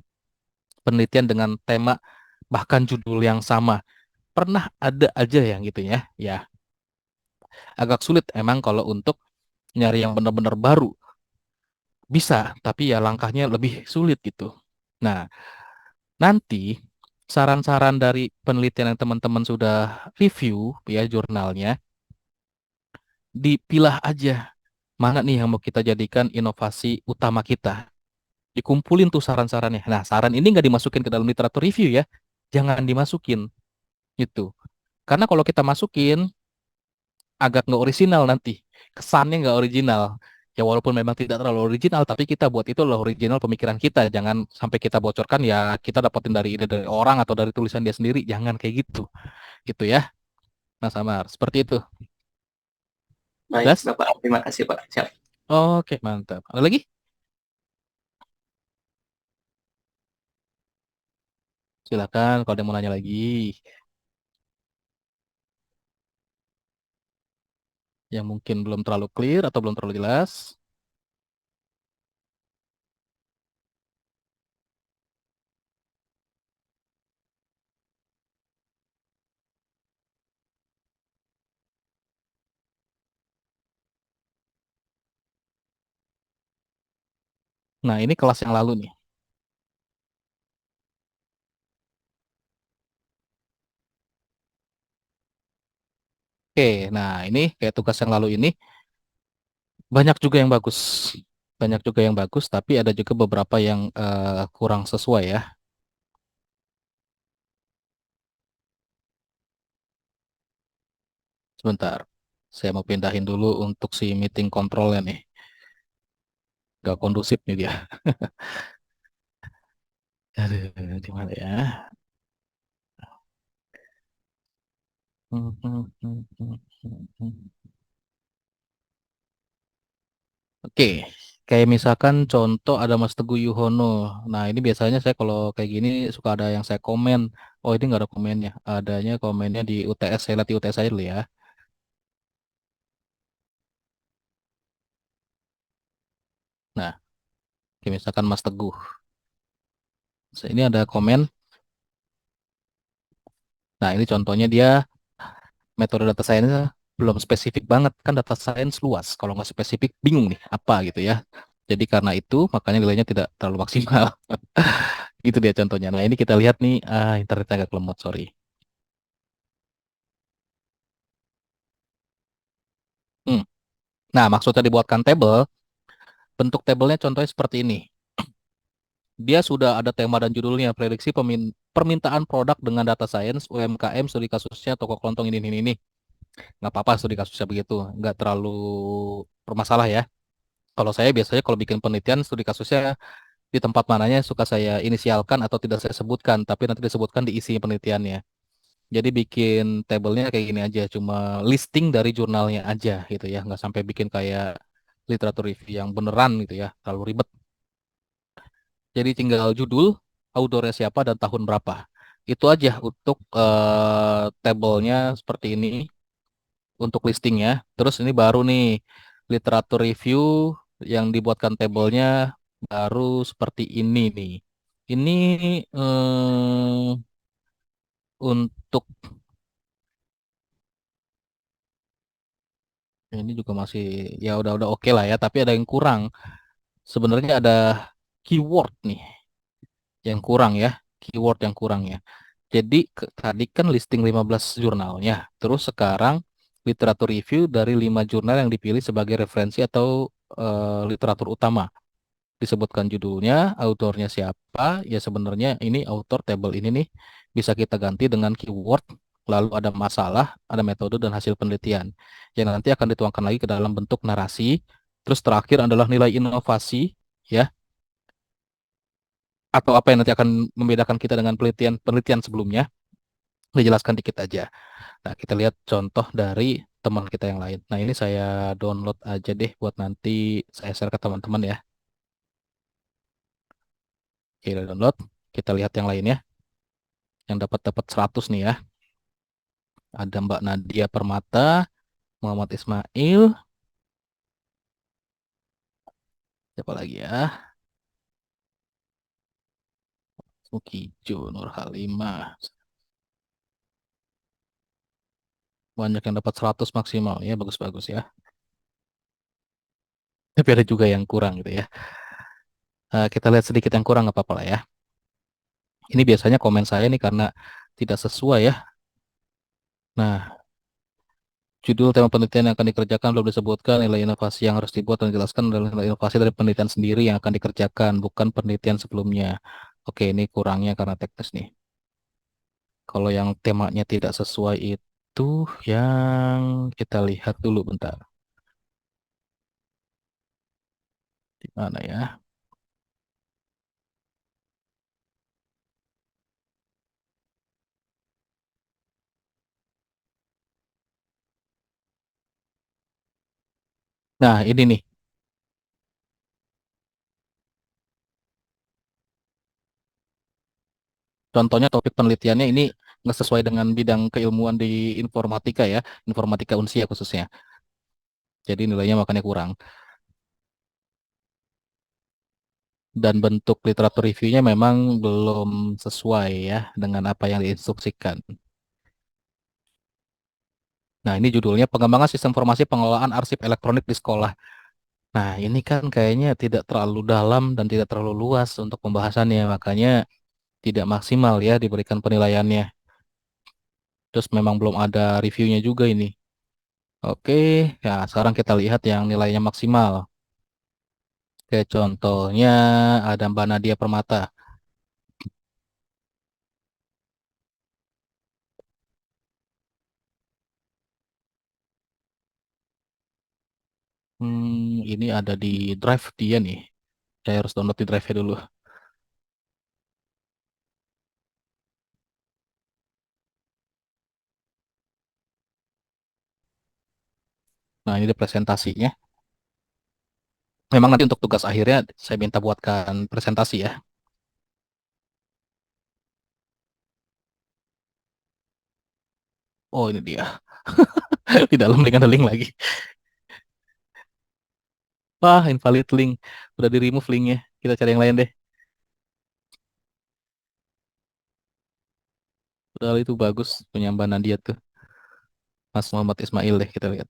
penelitian dengan tema bahkan judul yang sama. Pernah ada aja yang gitu ya. Ya, agak sulit emang kalau untuk nyari yang benar-benar baru. Bisa, tapi ya langkahnya lebih sulit gitu. Nah, nanti saran-saran dari penelitian yang teman-teman sudah review ya jurnalnya, dipilah aja mana nih yang mau kita jadikan inovasi utama kita. Dikumpulin tuh saran-sarannya. Nah, saran ini nggak dimasukin ke dalam literatur review ya. Jangan dimasukin gitu. Karena kalau kita masukin agak nggak orisinal nanti. Kesannya nggak original. Ya walaupun memang tidak terlalu original, tapi kita buat itu adalah original pemikiran kita. Jangan sampai kita bocorkan ya kita dapetin dari ide dari orang atau dari tulisan dia sendiri. Jangan kayak gitu. Gitu ya, Mas Amar. Seperti itu. Baik, Jelas? Bapak. Terima kasih, Pak. Siap. Oke, mantap. Ada lagi? Silakan kalau ada yang mau nanya lagi. Yang mungkin belum terlalu clear atau belum terlalu jelas. Nah, ini kelas yang lalu nih. Oke, nah ini kayak tugas yang lalu ini banyak juga yang bagus. Banyak juga yang bagus, tapi ada juga beberapa yang kurang sesuai ya. Sebentar. Saya mau pindahin dulu untuk si meeting controlnya nih. Gak kondusif nih dia. Aduh, di mana ya? Oke, kayak misalkan contoh ada Mas Teguh Yuhono. Nah, ini biasanya saya kalau kayak gini suka ada yang saya komen. Oh, ini nggak ada komennya. Adanya komennya di UTS. Saya lihat di UTS aja dulu ya. Nah, kayak misalkan Mas Teguh. Ini ada komen. Nah, ini contohnya dia metode data science belum spesifik banget. Kan data science luas. Kalau nggak spesifik, bingung nih apa gitu ya. Jadi karena itu, makanya nilainya tidak terlalu maksimal. Itu dia contohnya. Nah, ini kita lihat nih, internetnya agak lemot, sorry. Hmm. Nah, maksudnya dibuatkan tabel, bentuk tabelnya contohnya seperti ini. Dia sudah ada tema dan judulnya, prediksi permintaan produk dengan data science, UMKM, studi kasusnya, toko kelontong ini. Nggak apa-apa studi kasusnya begitu, nggak terlalu bermasalah ya. Kalau saya biasanya kalau bikin penelitian, studi kasusnya di tempat mananya suka saya inisialkan atau tidak saya sebutkan, tapi nanti disebutkan di isi penelitiannya. Jadi bikin tabelnya kayak gini aja, cuma listing dari jurnalnya aja gitu ya, nggak sampai bikin kayak literatur review yang beneran gitu ya, terlalu ribet. Jadi tinggal judul, autornya siapa dan tahun berapa. Itu aja untuk tabelnya seperti ini untuk listingnya. Terus ini baru nih literatur review yang dibuatkan tabelnya baru seperti ini nih. Ini untuk ini juga masih ya udah oke lah ya, tapi ada yang kurang. Sebenarnya ada keyword nih yang kurang ya, keyword yang kurang ya. Jadi tadi kan listing 15 jurnalnya, terus sekarang literatur review dari 5 jurnal yang dipilih sebagai referensi atau literatur utama. Disebutkan judulnya, autornya siapa, ya sebenarnya ini author table ini nih bisa kita ganti dengan keyword, lalu ada masalah, ada metode dan hasil penelitian yang nanti akan dituangkan lagi ke dalam bentuk narasi. Terus terakhir adalah nilai inovasi ya, atau apa yang nanti akan membedakan kita dengan penelitian penelitian sebelumnya. Dijelaskan dikit aja. Nah, kita lihat contoh dari teman kita yang lain. Nah, ini saya download aja deh buat nanti saya share ke teman-teman ya. Kita download, kita lihat yang lainnya. Yang dapat 100 nih ya. Ada Mbak Nadia Permata, Muhammad Ismail, siapa lagi ya? Mukijo, Nur Halimah. Banyak yang dapat 100 maksimal ya, bagus-bagus ya. Tapi ada juga yang kurang gitu ya. Kita lihat sedikit yang kurang nggak apa-apa lah ya. Ini biasanya komen saya nih karena tidak sesuai ya. Nah, Judul tema penelitian yang akan dikerjakan belum disebutkan, nilai inovasi yang harus dibuat dan dijelaskan adalah nilai inovasi dari penelitian sendiri yang akan dikerjakan, bukan penelitian sebelumnya. Oke, ini kurangnya karena teknis nih. Kalau yang temanya tidak sesuai itu, yang kita lihat dulu bentar. Di mana ya? Nah, ini nih. Contohnya topik penelitiannya ini nggak sesuai dengan bidang keilmuan di informatika ya, informatika Unsia khususnya. Jadi nilainya makanya kurang. Dan bentuk literatur reviewnya memang belum sesuai ya dengan apa yang diinstruksikan. Nah, ini judulnya Pengembangan Sistem Informasi Pengelolaan Arsip Elektronik di Sekolah. Nah, ini kan kayaknya tidak terlalu dalam dan tidak terlalu luas untuk pembahasannya, makanya tidak maksimal ya diberikan penilaiannya. Terus memang belum ada reviewnya juga ini. Oke, ya sekarang kita lihat yang nilainya maksimal. Oke, contohnya ada Mbak Nadia Permata. Ini ada di drive dia nih. Saya harus download di drive-nya dulu. Nah, ini dia presentasinya. Memang nanti untuk tugas akhirnya saya minta buatkan presentasi ya. Oh, ini dia. Di dalam link ada link lagi. Wah, invalid link. Udah di-remove linknya. Kita cari yang lain deh. Padahal itu bagus punya Mbak Nadia tuh. Mas Muhammad Ismail deh kita lihat.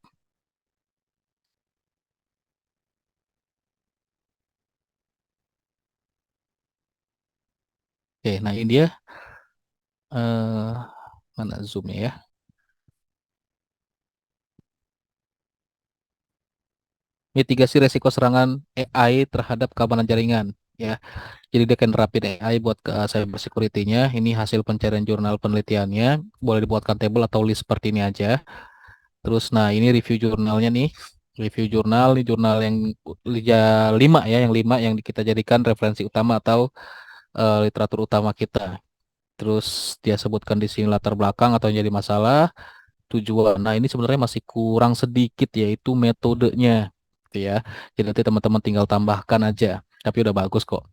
Oke, nah ini dia. eh Mana zoomnya ya? Mitigasi resiko serangan AI terhadap keamanan jaringan. Ya, jadi dia akan nerapin AI buat ke cyber security-nya. Ini hasil pencarian jurnal penelitiannya. Boleh dibuatkan table atau list seperti ini aja. Terus, nah ini review jurnalnya nih. Review jurnal, ini jurnal yang ya, 5 ya, yang 5 yang kita jadikan referensi utama atau literatur utama kita. Terus dia sebutkan di sini latar belakang atau yang jadi masalah, tujuan. Nah, ini sebenarnya masih kurang sedikit yaitu metodenya, gitu ya. Jadi nanti teman-teman tinggal tambahkan aja. Tapi udah bagus kok.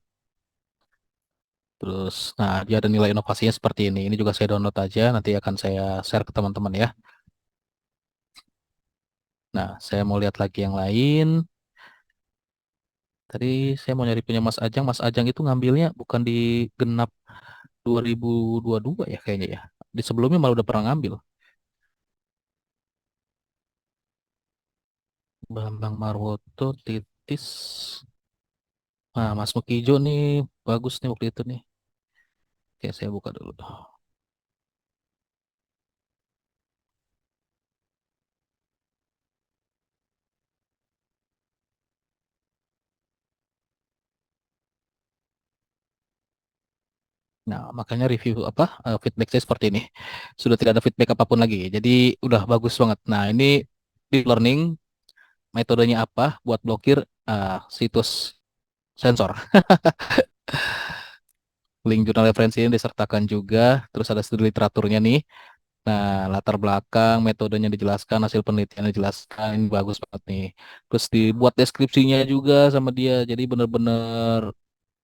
Terus, nah dia ada nilai inovasinya seperti ini. Ini juga saya download aja. Nanti akan saya share ke teman-teman ya. Nah, saya mau lihat lagi yang lain. Tadi saya mau nyari punya Mas Ajang. Mas Ajang itu ngambilnya bukan di genap 2022 ya kayaknya ya. Di sebelumnya malah udah pernah ngambil. Bambang Marwoto, Titis. Nah, Mas Mukijo nih bagus nih waktu itu nih. Oke, saya buka dulu. Nah, makanya review apa feedback saya seperti ini. Sudah tidak ada feedback apapun lagi. Jadi udah bagus banget. Nah, ini deep learning metodenya apa buat blokir situs sensor. Link jurnal referensi ini disertakan juga. Terus ada studi literaturnya nih. Nah, latar belakang, metodenya dijelaskan, hasil penelitian dijelaskan, ini bagus banget nih. Terus dibuat deskripsinya juga sama dia, jadi benar-benar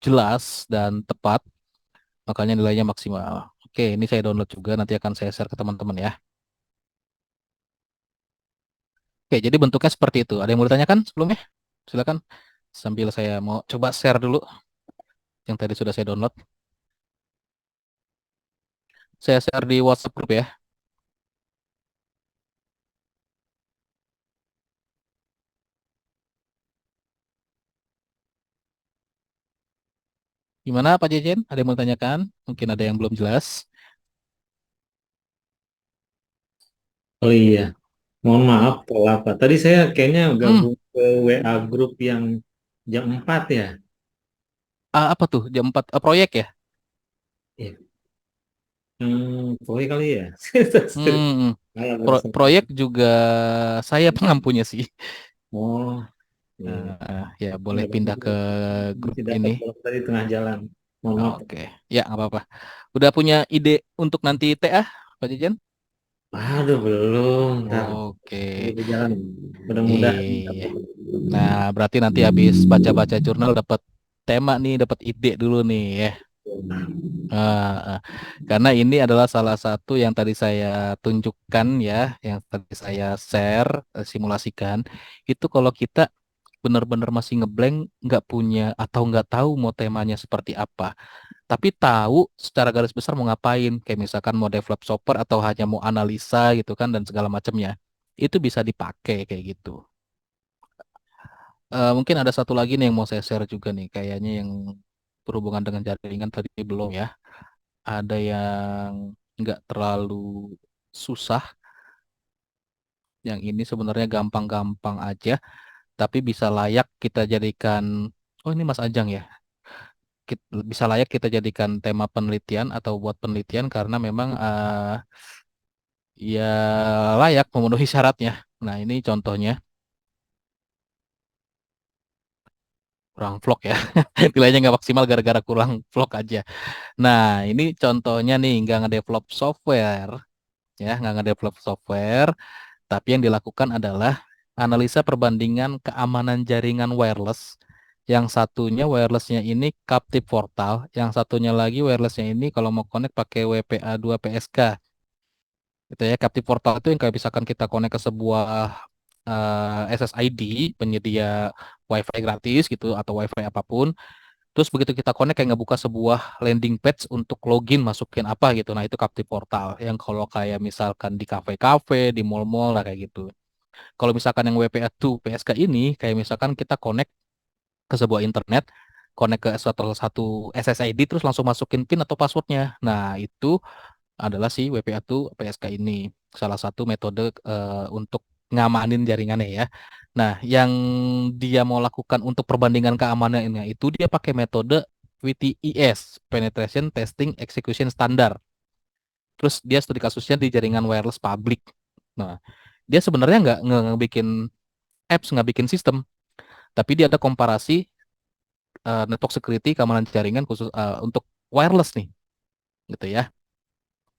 jelas dan tepat, makanya nilainya maksimal. Oke, ini saya download juga, nanti akan saya share ke teman-teman ya. Oke, jadi bentuknya seperti itu. Ada yang mau ditanyakan sebelumnya? Silakan. Sambil saya mau coba share dulu yang tadi sudah saya download. Saya share di WhatsApp group ya. Gimana Pak Jejen? Ada yang mau ditanyakan? Mungkin ada yang belum jelas. Oh iya, Mohon maaf telat, Pak. Tadi saya kayaknya Hmm, gabung ke WA grup yang jam 4 ya. apa tuh jam 4 proyek ya? Iya. Pokoknya kali ya. Hmm, Malah barusan. proyek juga saya pengampunya sih. Oh, iya. Ya boleh Nggak pindah ke grup masih dapat ini. telepon tadi tengah jalan. Mohon maaf. Oke, ya nggak apa-apa. Udah punya ide untuk nanti TA, Pak Jajan? Aduh, belum. Ntar Oke, lagi berjalan. Mudah-mudahan iya. dapat. Nah, berarti nanti habis baca-baca jurnal dapat tema nih, dapat ide dulu nih ya. Ah, ah. Karena ini adalah salah satu yang tadi saya tunjukkan ya, yang tadi saya share, simulasikan. Itu kalau kita benar-benar masih ngeblank, nggak punya atau nggak tahu mau temanya seperti apa. Tapi tahu secara garis besar mau ngapain, kayak misalkan mau develop software atau hanya mau analisa gitu kan dan segala macamnya. Itu bisa dipakai kayak gitu. Mungkin ada satu lagi nih yang mau saya share juga nih, kayaknya yang berhubungan dengan jaringan tadi belum ya. Ada yang nggak terlalu susah, yang ini sebenarnya gampang-gampang aja, tapi bisa layak kita jadikan, oh ini Mas Ajang ya, bisa layak kita jadikan tema penelitian atau buat penelitian karena memang ya layak memenuhi syaratnya. Nah ini contohnya, kurang vlog ya, nilainya nggak maksimal gara-gara kurang vlog aja. Nah ini contohnya nih, nggak ngedevelop software, ya nggak ngedevelop software. Tapi yang dilakukan adalah analisa perbandingan keamanan jaringan wireless. Yang satunya wirelessnya ini captive portal, yang satunya lagi wirelessnya ini kalau mau connect pakai WPA2 PSK. Gitu ya, captive portal itu yang kayak misalkan kita connect ke sebuah SSID penyedia WiFi gratis gitu atau WiFi apapun. Terus begitu kita connect kayak ngebuka sebuah landing page untuk login masukin apa gitu. Nah, itu captive portal yang kalau kayak misalkan di kafe-kafe, di mall-mall lah kayak gitu. Kalau misalkan yang WPA2 PSK ini kayak misalkan kita connect ke sebuah internet, connect ke suatu satu SSID terus langsung masukin PIN atau passwordnya. Nah, itu adalah si WPA2 PSK ini salah satu metode untuk ngamanin jaringannya ya. Nah, yang dia mau lakukan untuk perbandingan keamanannya itu dia pakai metode VTES, Penetration Testing Execution Standard. Terus dia studi kasusnya di jaringan wireless public. Nah, dia sebenarnya nggak bikin apps, nggak bikin sistem, tapi dia ada komparasi network security keamanan jaringan khusus untuk wireless nih, gitu ya.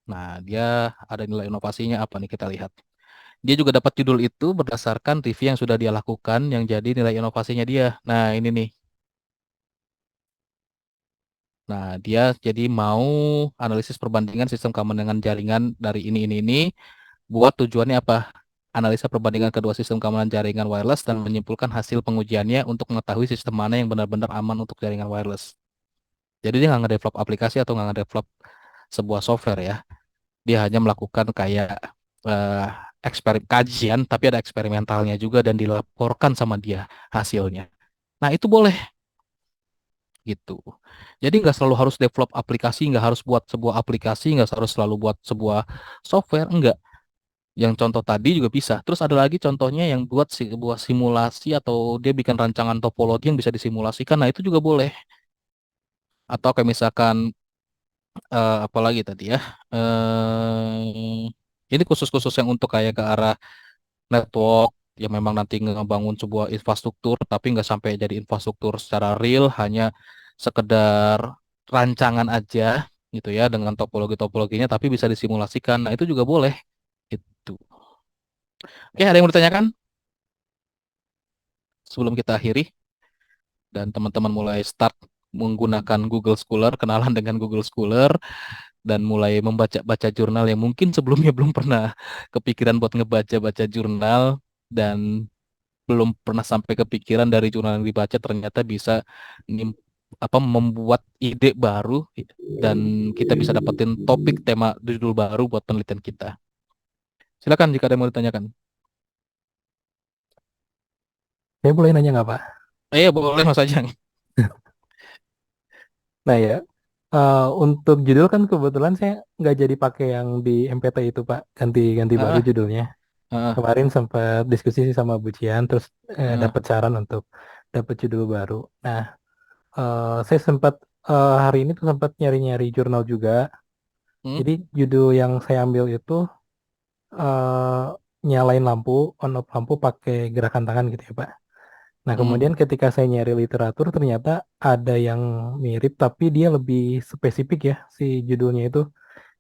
Nah, dia ada nilai inovasinya apa nih kita lihat. Dia juga dapat judul itu berdasarkan review yang sudah dia lakukan yang jadi nilai inovasinya dia. Nah, ini nih. Nah, dia jadi mau analisis perbandingan sistem keamanan jaringan dari ini buat tujuannya apa? Analisa perbandingan kedua sistem keamanan jaringan wireless dan menyimpulkan hasil pengujiannya untuk mengetahui sistem mana yang benar-benar aman untuk jaringan wireless. Jadi dia nggak ngedevelop aplikasi atau nggak ngedevelop sebuah software ya. Dia hanya melakukan kayak eh, kajian, tapi ada eksperimentalnya juga dan dilaporkan sama dia hasilnya. Nah itu boleh gitu. Jadi nggak selalu harus develop aplikasi, nggak harus buat sebuah aplikasi, nggak harus selalu buat sebuah software, enggak. Yang contoh tadi juga bisa. Terus ada lagi contohnya yang buat sebuah simulasi atau dia bikin rancangan topologi yang bisa disimulasikan. Nah itu juga boleh. Atau kayak misalkan apa lagi tadi ya? Ini khusus-khusus yang untuk kayak ke arah network yang memang nanti ngebangun sebuah infrastruktur tapi nggak sampai jadi infrastruktur secara real, hanya sekedar rancangan aja gitu ya dengan topologinya tapi bisa disimulasikan. Nah, itu juga boleh itu. Oke, ada yang mau ditanyakan sebelum kita akhiri dan teman-teman mulai start menggunakan Google Scholar, kenalan dengan Google Scholar dan mulai membaca-baca jurnal yang mungkin sebelumnya belum pernah kepikiran buat ngebaca-baca jurnal dan belum pernah sampai kepikiran dari jurnal yang dibaca ternyata bisa membuat ide baru dan kita bisa dapetin topik tema judul baru buat penelitian kita. Silakan jika ada yang mau ditanyakan. Saya boleh nanya nggak, Pak? Boleh Mas Ajang. Nah ya, untuk judul kan kebetulan saya nggak jadi pakai yang di MPT itu, Pak. Ganti-ganti baru Ah, judulnya. Heeh. kemarin sempat diskusi sih sama Bu Cian, terus Heeh. dapat saran untuk dapat judul baru. Nah, saya sempat hari ini tuh sempat nyari-nyari jurnal juga. Hmm? Jadi judul yang saya ambil itu eh, nyalain lampu, on off lampu pakai gerakan tangan gitu ya Pak. Nah, Hmm. kemudian ketika saya nyari literatur ternyata ada yang mirip tapi dia lebih spesifik ya si judulnya itu.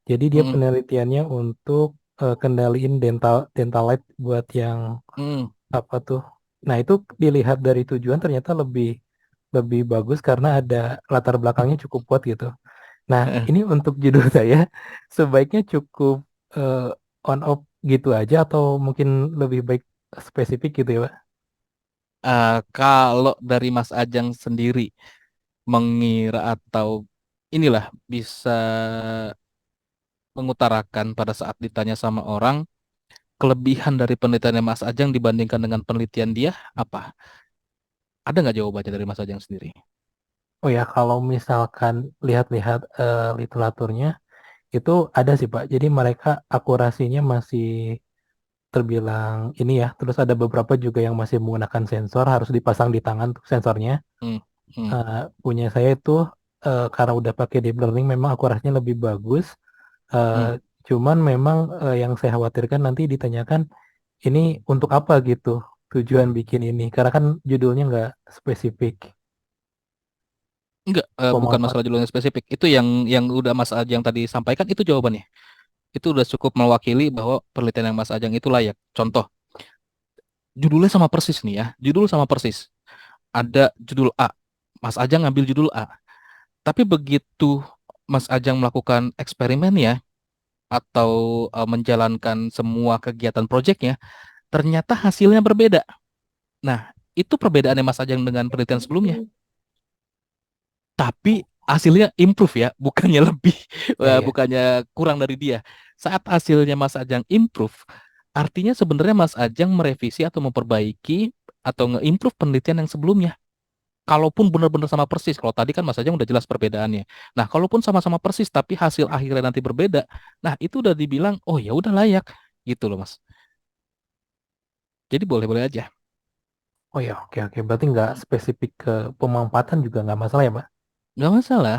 Jadi dia Hmm. penelitiannya untuk kendaliin dental light buat yang Hmm. apa tuh. Nah, itu dilihat dari tujuan ternyata lebih lebih bagus karena ada latar belakangnya cukup kuat gitu. Nah, Heeh. ini untuk judul saya sebaiknya cukup eh, on off gitu aja atau mungkin lebih baik spesifik gitu ya, Pak? Kalau dari Mas Ajang sendiri mengira atau inilah bisa mengutarakan pada saat ditanya sama orang kelebihan dari penelitiannya Mas Ajang dibandingkan dengan penelitian dia apa? Ada nggak jawabannya dari Mas Ajang sendiri? Oh ya, kalau misalkan lihat-lihat literaturnya itu ada sih Pak. Jadi mereka akurasinya masih terbilang ini ya. Terus ada beberapa juga yang masih menggunakan sensor harus dipasang di tangan tuh sensornya. Hmm. Hmm. Punya saya itu karena udah pakai deep learning memang akurasinya lebih bagus. Eh, Hmm. Cuman memang yang saya khawatirkan nanti ditanyakan ini untuk apa gitu tujuan bikin ini. Karena kan judulnya nggak spesifik Enggak, bukan pemanfaat. masalah judulnya spesifik. Itu yang udah Mas Ajang tadi sampaikan itu jawabannya. Itu udah cukup mewakili bahwa penelitian yang Mas Ajang itu layak. Contoh, judulnya sama persis nih ya. Judul sama persis. Ada judul A. Mas Ajang ngambil judul A. Tapi begitu Mas Ajang melakukan eksperimen ya atau menjalankan semua kegiatan proyeknya, ternyata hasilnya berbeda. Nah, itu perbedaannya Mas Ajang dengan penelitian sebelumnya. Tapi hasilnya improve ya, bukannya lebih, Ya, ya. bukannya kurang dari dia. Saat hasilnya Mas Ajang improve, artinya sebenarnya Mas Ajang merevisi atau memperbaiki atau nge-improve penelitian yang sebelumnya. Kalaupun benar-benar sama persis, kalau tadi kan Mas Ajang udah jelas perbedaannya. Nah, kalaupun sama-sama persis tapi hasil akhirnya nanti berbeda, nah itu udah dibilang, oh ya udah layak, gitu loh Mas. Jadi boleh-boleh aja. Oh ya, oke oke. Berarti nggak spesifik ke pemanfaatan juga nggak masalah ya, Pak? Nggak masalah.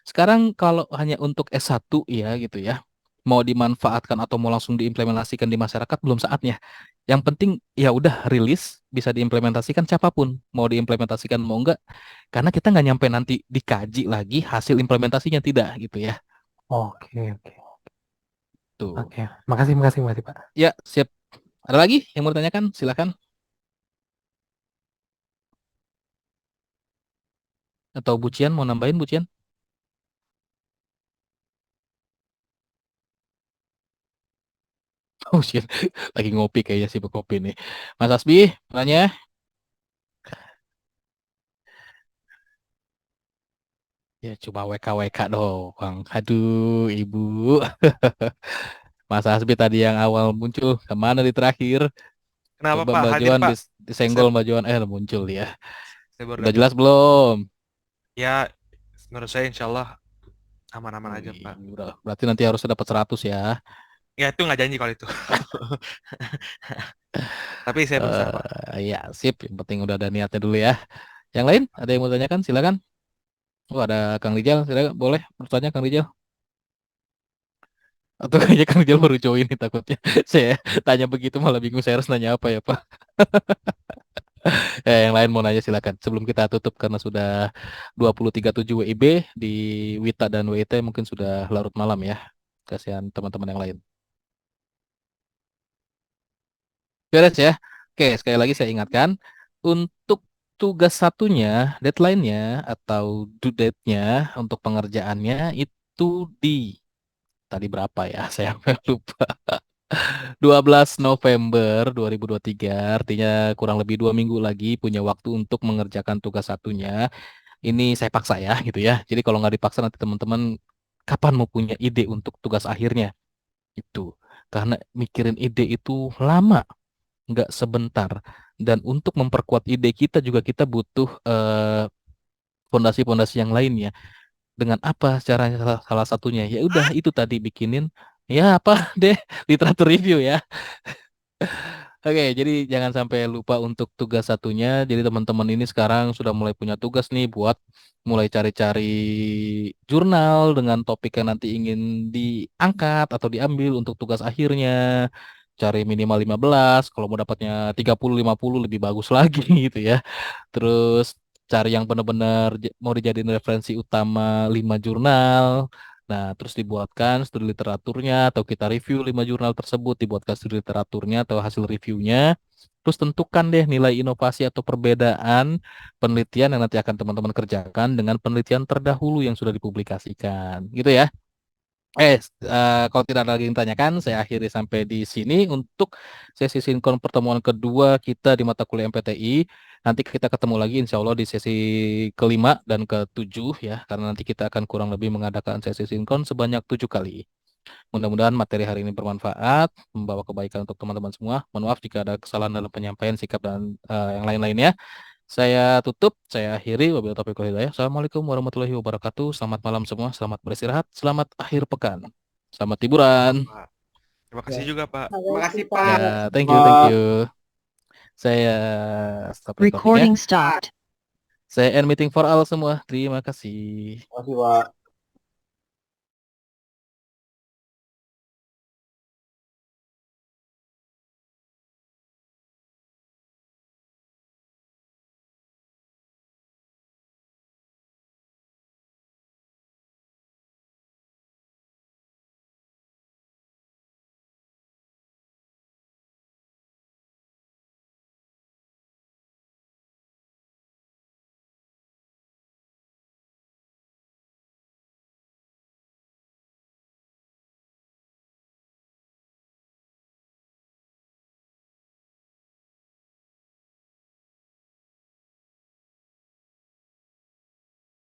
Sekarang kalau hanya untuk S1 ya gitu ya, mau dimanfaatkan atau mau langsung diimplementasikan di masyarakat belum saatnya. Yang penting ya udah rilis, bisa diimplementasikan siapapun. Mau diimplementasikan mau enggak, karena kita nggak nyampe nanti dikaji lagi hasil implementasinya tidak gitu ya. Oke oke Tuh. oke. Makasih makasih makasih, Pak. Ya, siap. Ada lagi yang mau ditanyakan? Silakan. Atau Bucian mau nambahin Bucian? Oh, shit. Lagi ngopi kayaknya sih kopi nih. Mas Asbi, tanya. Ya coba WK-WK doang. Aduh, Ibu. Mas Asbi tadi yang awal muncul, kemana di terakhir? Kenapa Coba Pak? Mbak Hadir Joan Pak. disenggol Saya, Mbak Joan, muncul ya. saya baru Udah datang. jelas belum? Ya, menurut saya insya Allah aman-aman aja Wih, Pak. udah. Berarti nanti harus dapat 100 ya. Ya itu nggak janji kalau itu. Tapi saya berusaha Pak. Ya, sip. Yang penting udah ada niatnya dulu ya. Yang lain, ada yang mau tanyakan? Silakan. Oh, ada Kang Rijal. Silakan, boleh bertanya Kang Rijal. Atau kayaknya Kang Rijal baru join nih takutnya. Saya tanya begitu malah bingung saya harus nanya apa ya, Pak. Yang lain mau nanya silakan. Sebelum kita tutup karena sudah 20.37 WIB di Wita dan WIT mungkin sudah larut malam ya. Kasihan teman-teman yang lain. Beres ya. Oke, sekali lagi saya ingatkan untuk tugas satunya, deadline-nya atau due date-nya untuk pengerjaannya itu di tadi berapa ya? Saya sampai lupa. 12 November 2023, artinya kurang lebih 2 minggu lagi punya waktu untuk mengerjakan tugas satunya. Ini saya paksa ya gitu ya. Jadi kalau nggak dipaksa nanti teman-teman kapan mau punya ide untuk tugas akhirnya itu. Karena mikirin ide itu lama, nggak sebentar. Dan untuk memperkuat ide kita juga kita butuh fondasi-fondasi yang lainnya. Dengan apa caranya salah satunya? Ya udah itu tadi bikinin ya apa deh literatur review ya. Oke, jadi jangan sampai lupa untuk tugas satunya. Jadi teman-teman ini sekarang sudah mulai punya tugas nih buat mulai cari-cari jurnal dengan topik yang nanti ingin diangkat atau diambil untuk tugas akhirnya. Cari minimal 15, kalau mau dapatnya 30, 50 lebih bagus lagi gitu ya. Terus cari yang benar-benar mau dijadiin referensi utama 5 jurnal. Nah, terus dibuatkan studi literaturnya atau kita review 5 jurnal tersebut, dibuatkan studi literaturnya atau hasil reviewnya. Terus tentukan deh nilai inovasi atau perbedaan penelitian yang nanti akan teman-teman kerjakan dengan penelitian terdahulu yang sudah dipublikasikan. Gitu ya. Kalau tidak ada lagi yang ditanyakan, saya akhiri sampai di sini untuk sesi sinkron pertemuan kedua kita di mata kuliah MPTI. Nanti kita ketemu lagi insya Allah di sesi kelima dan ketujuh ya, karena nanti kita akan kurang lebih mengadakan sesi sinkron sebanyak 7 kali. Mudah-mudahan materi hari ini bermanfaat, membawa kebaikan untuk teman-teman semua. Mohon maaf jika ada kesalahan dalam penyampaian sikap dan yang lain-lainnya. Saya tutup, saya akhiri. Wabillahi taufiq wal hidayah. Assalamualaikum warahmatullahi wabarakatuh. Selamat malam semua, selamat beristirahat, selamat akhir pekan. Selamat hiburan. Pak. Terima kasih juga, Pak. Terima kasih, Pak. Pak. Ya, thank you, thank you. Saya stop recording ya. Recording stopped. Saya end meeting for all semua. Terima kasih. Terima kasih, Pak.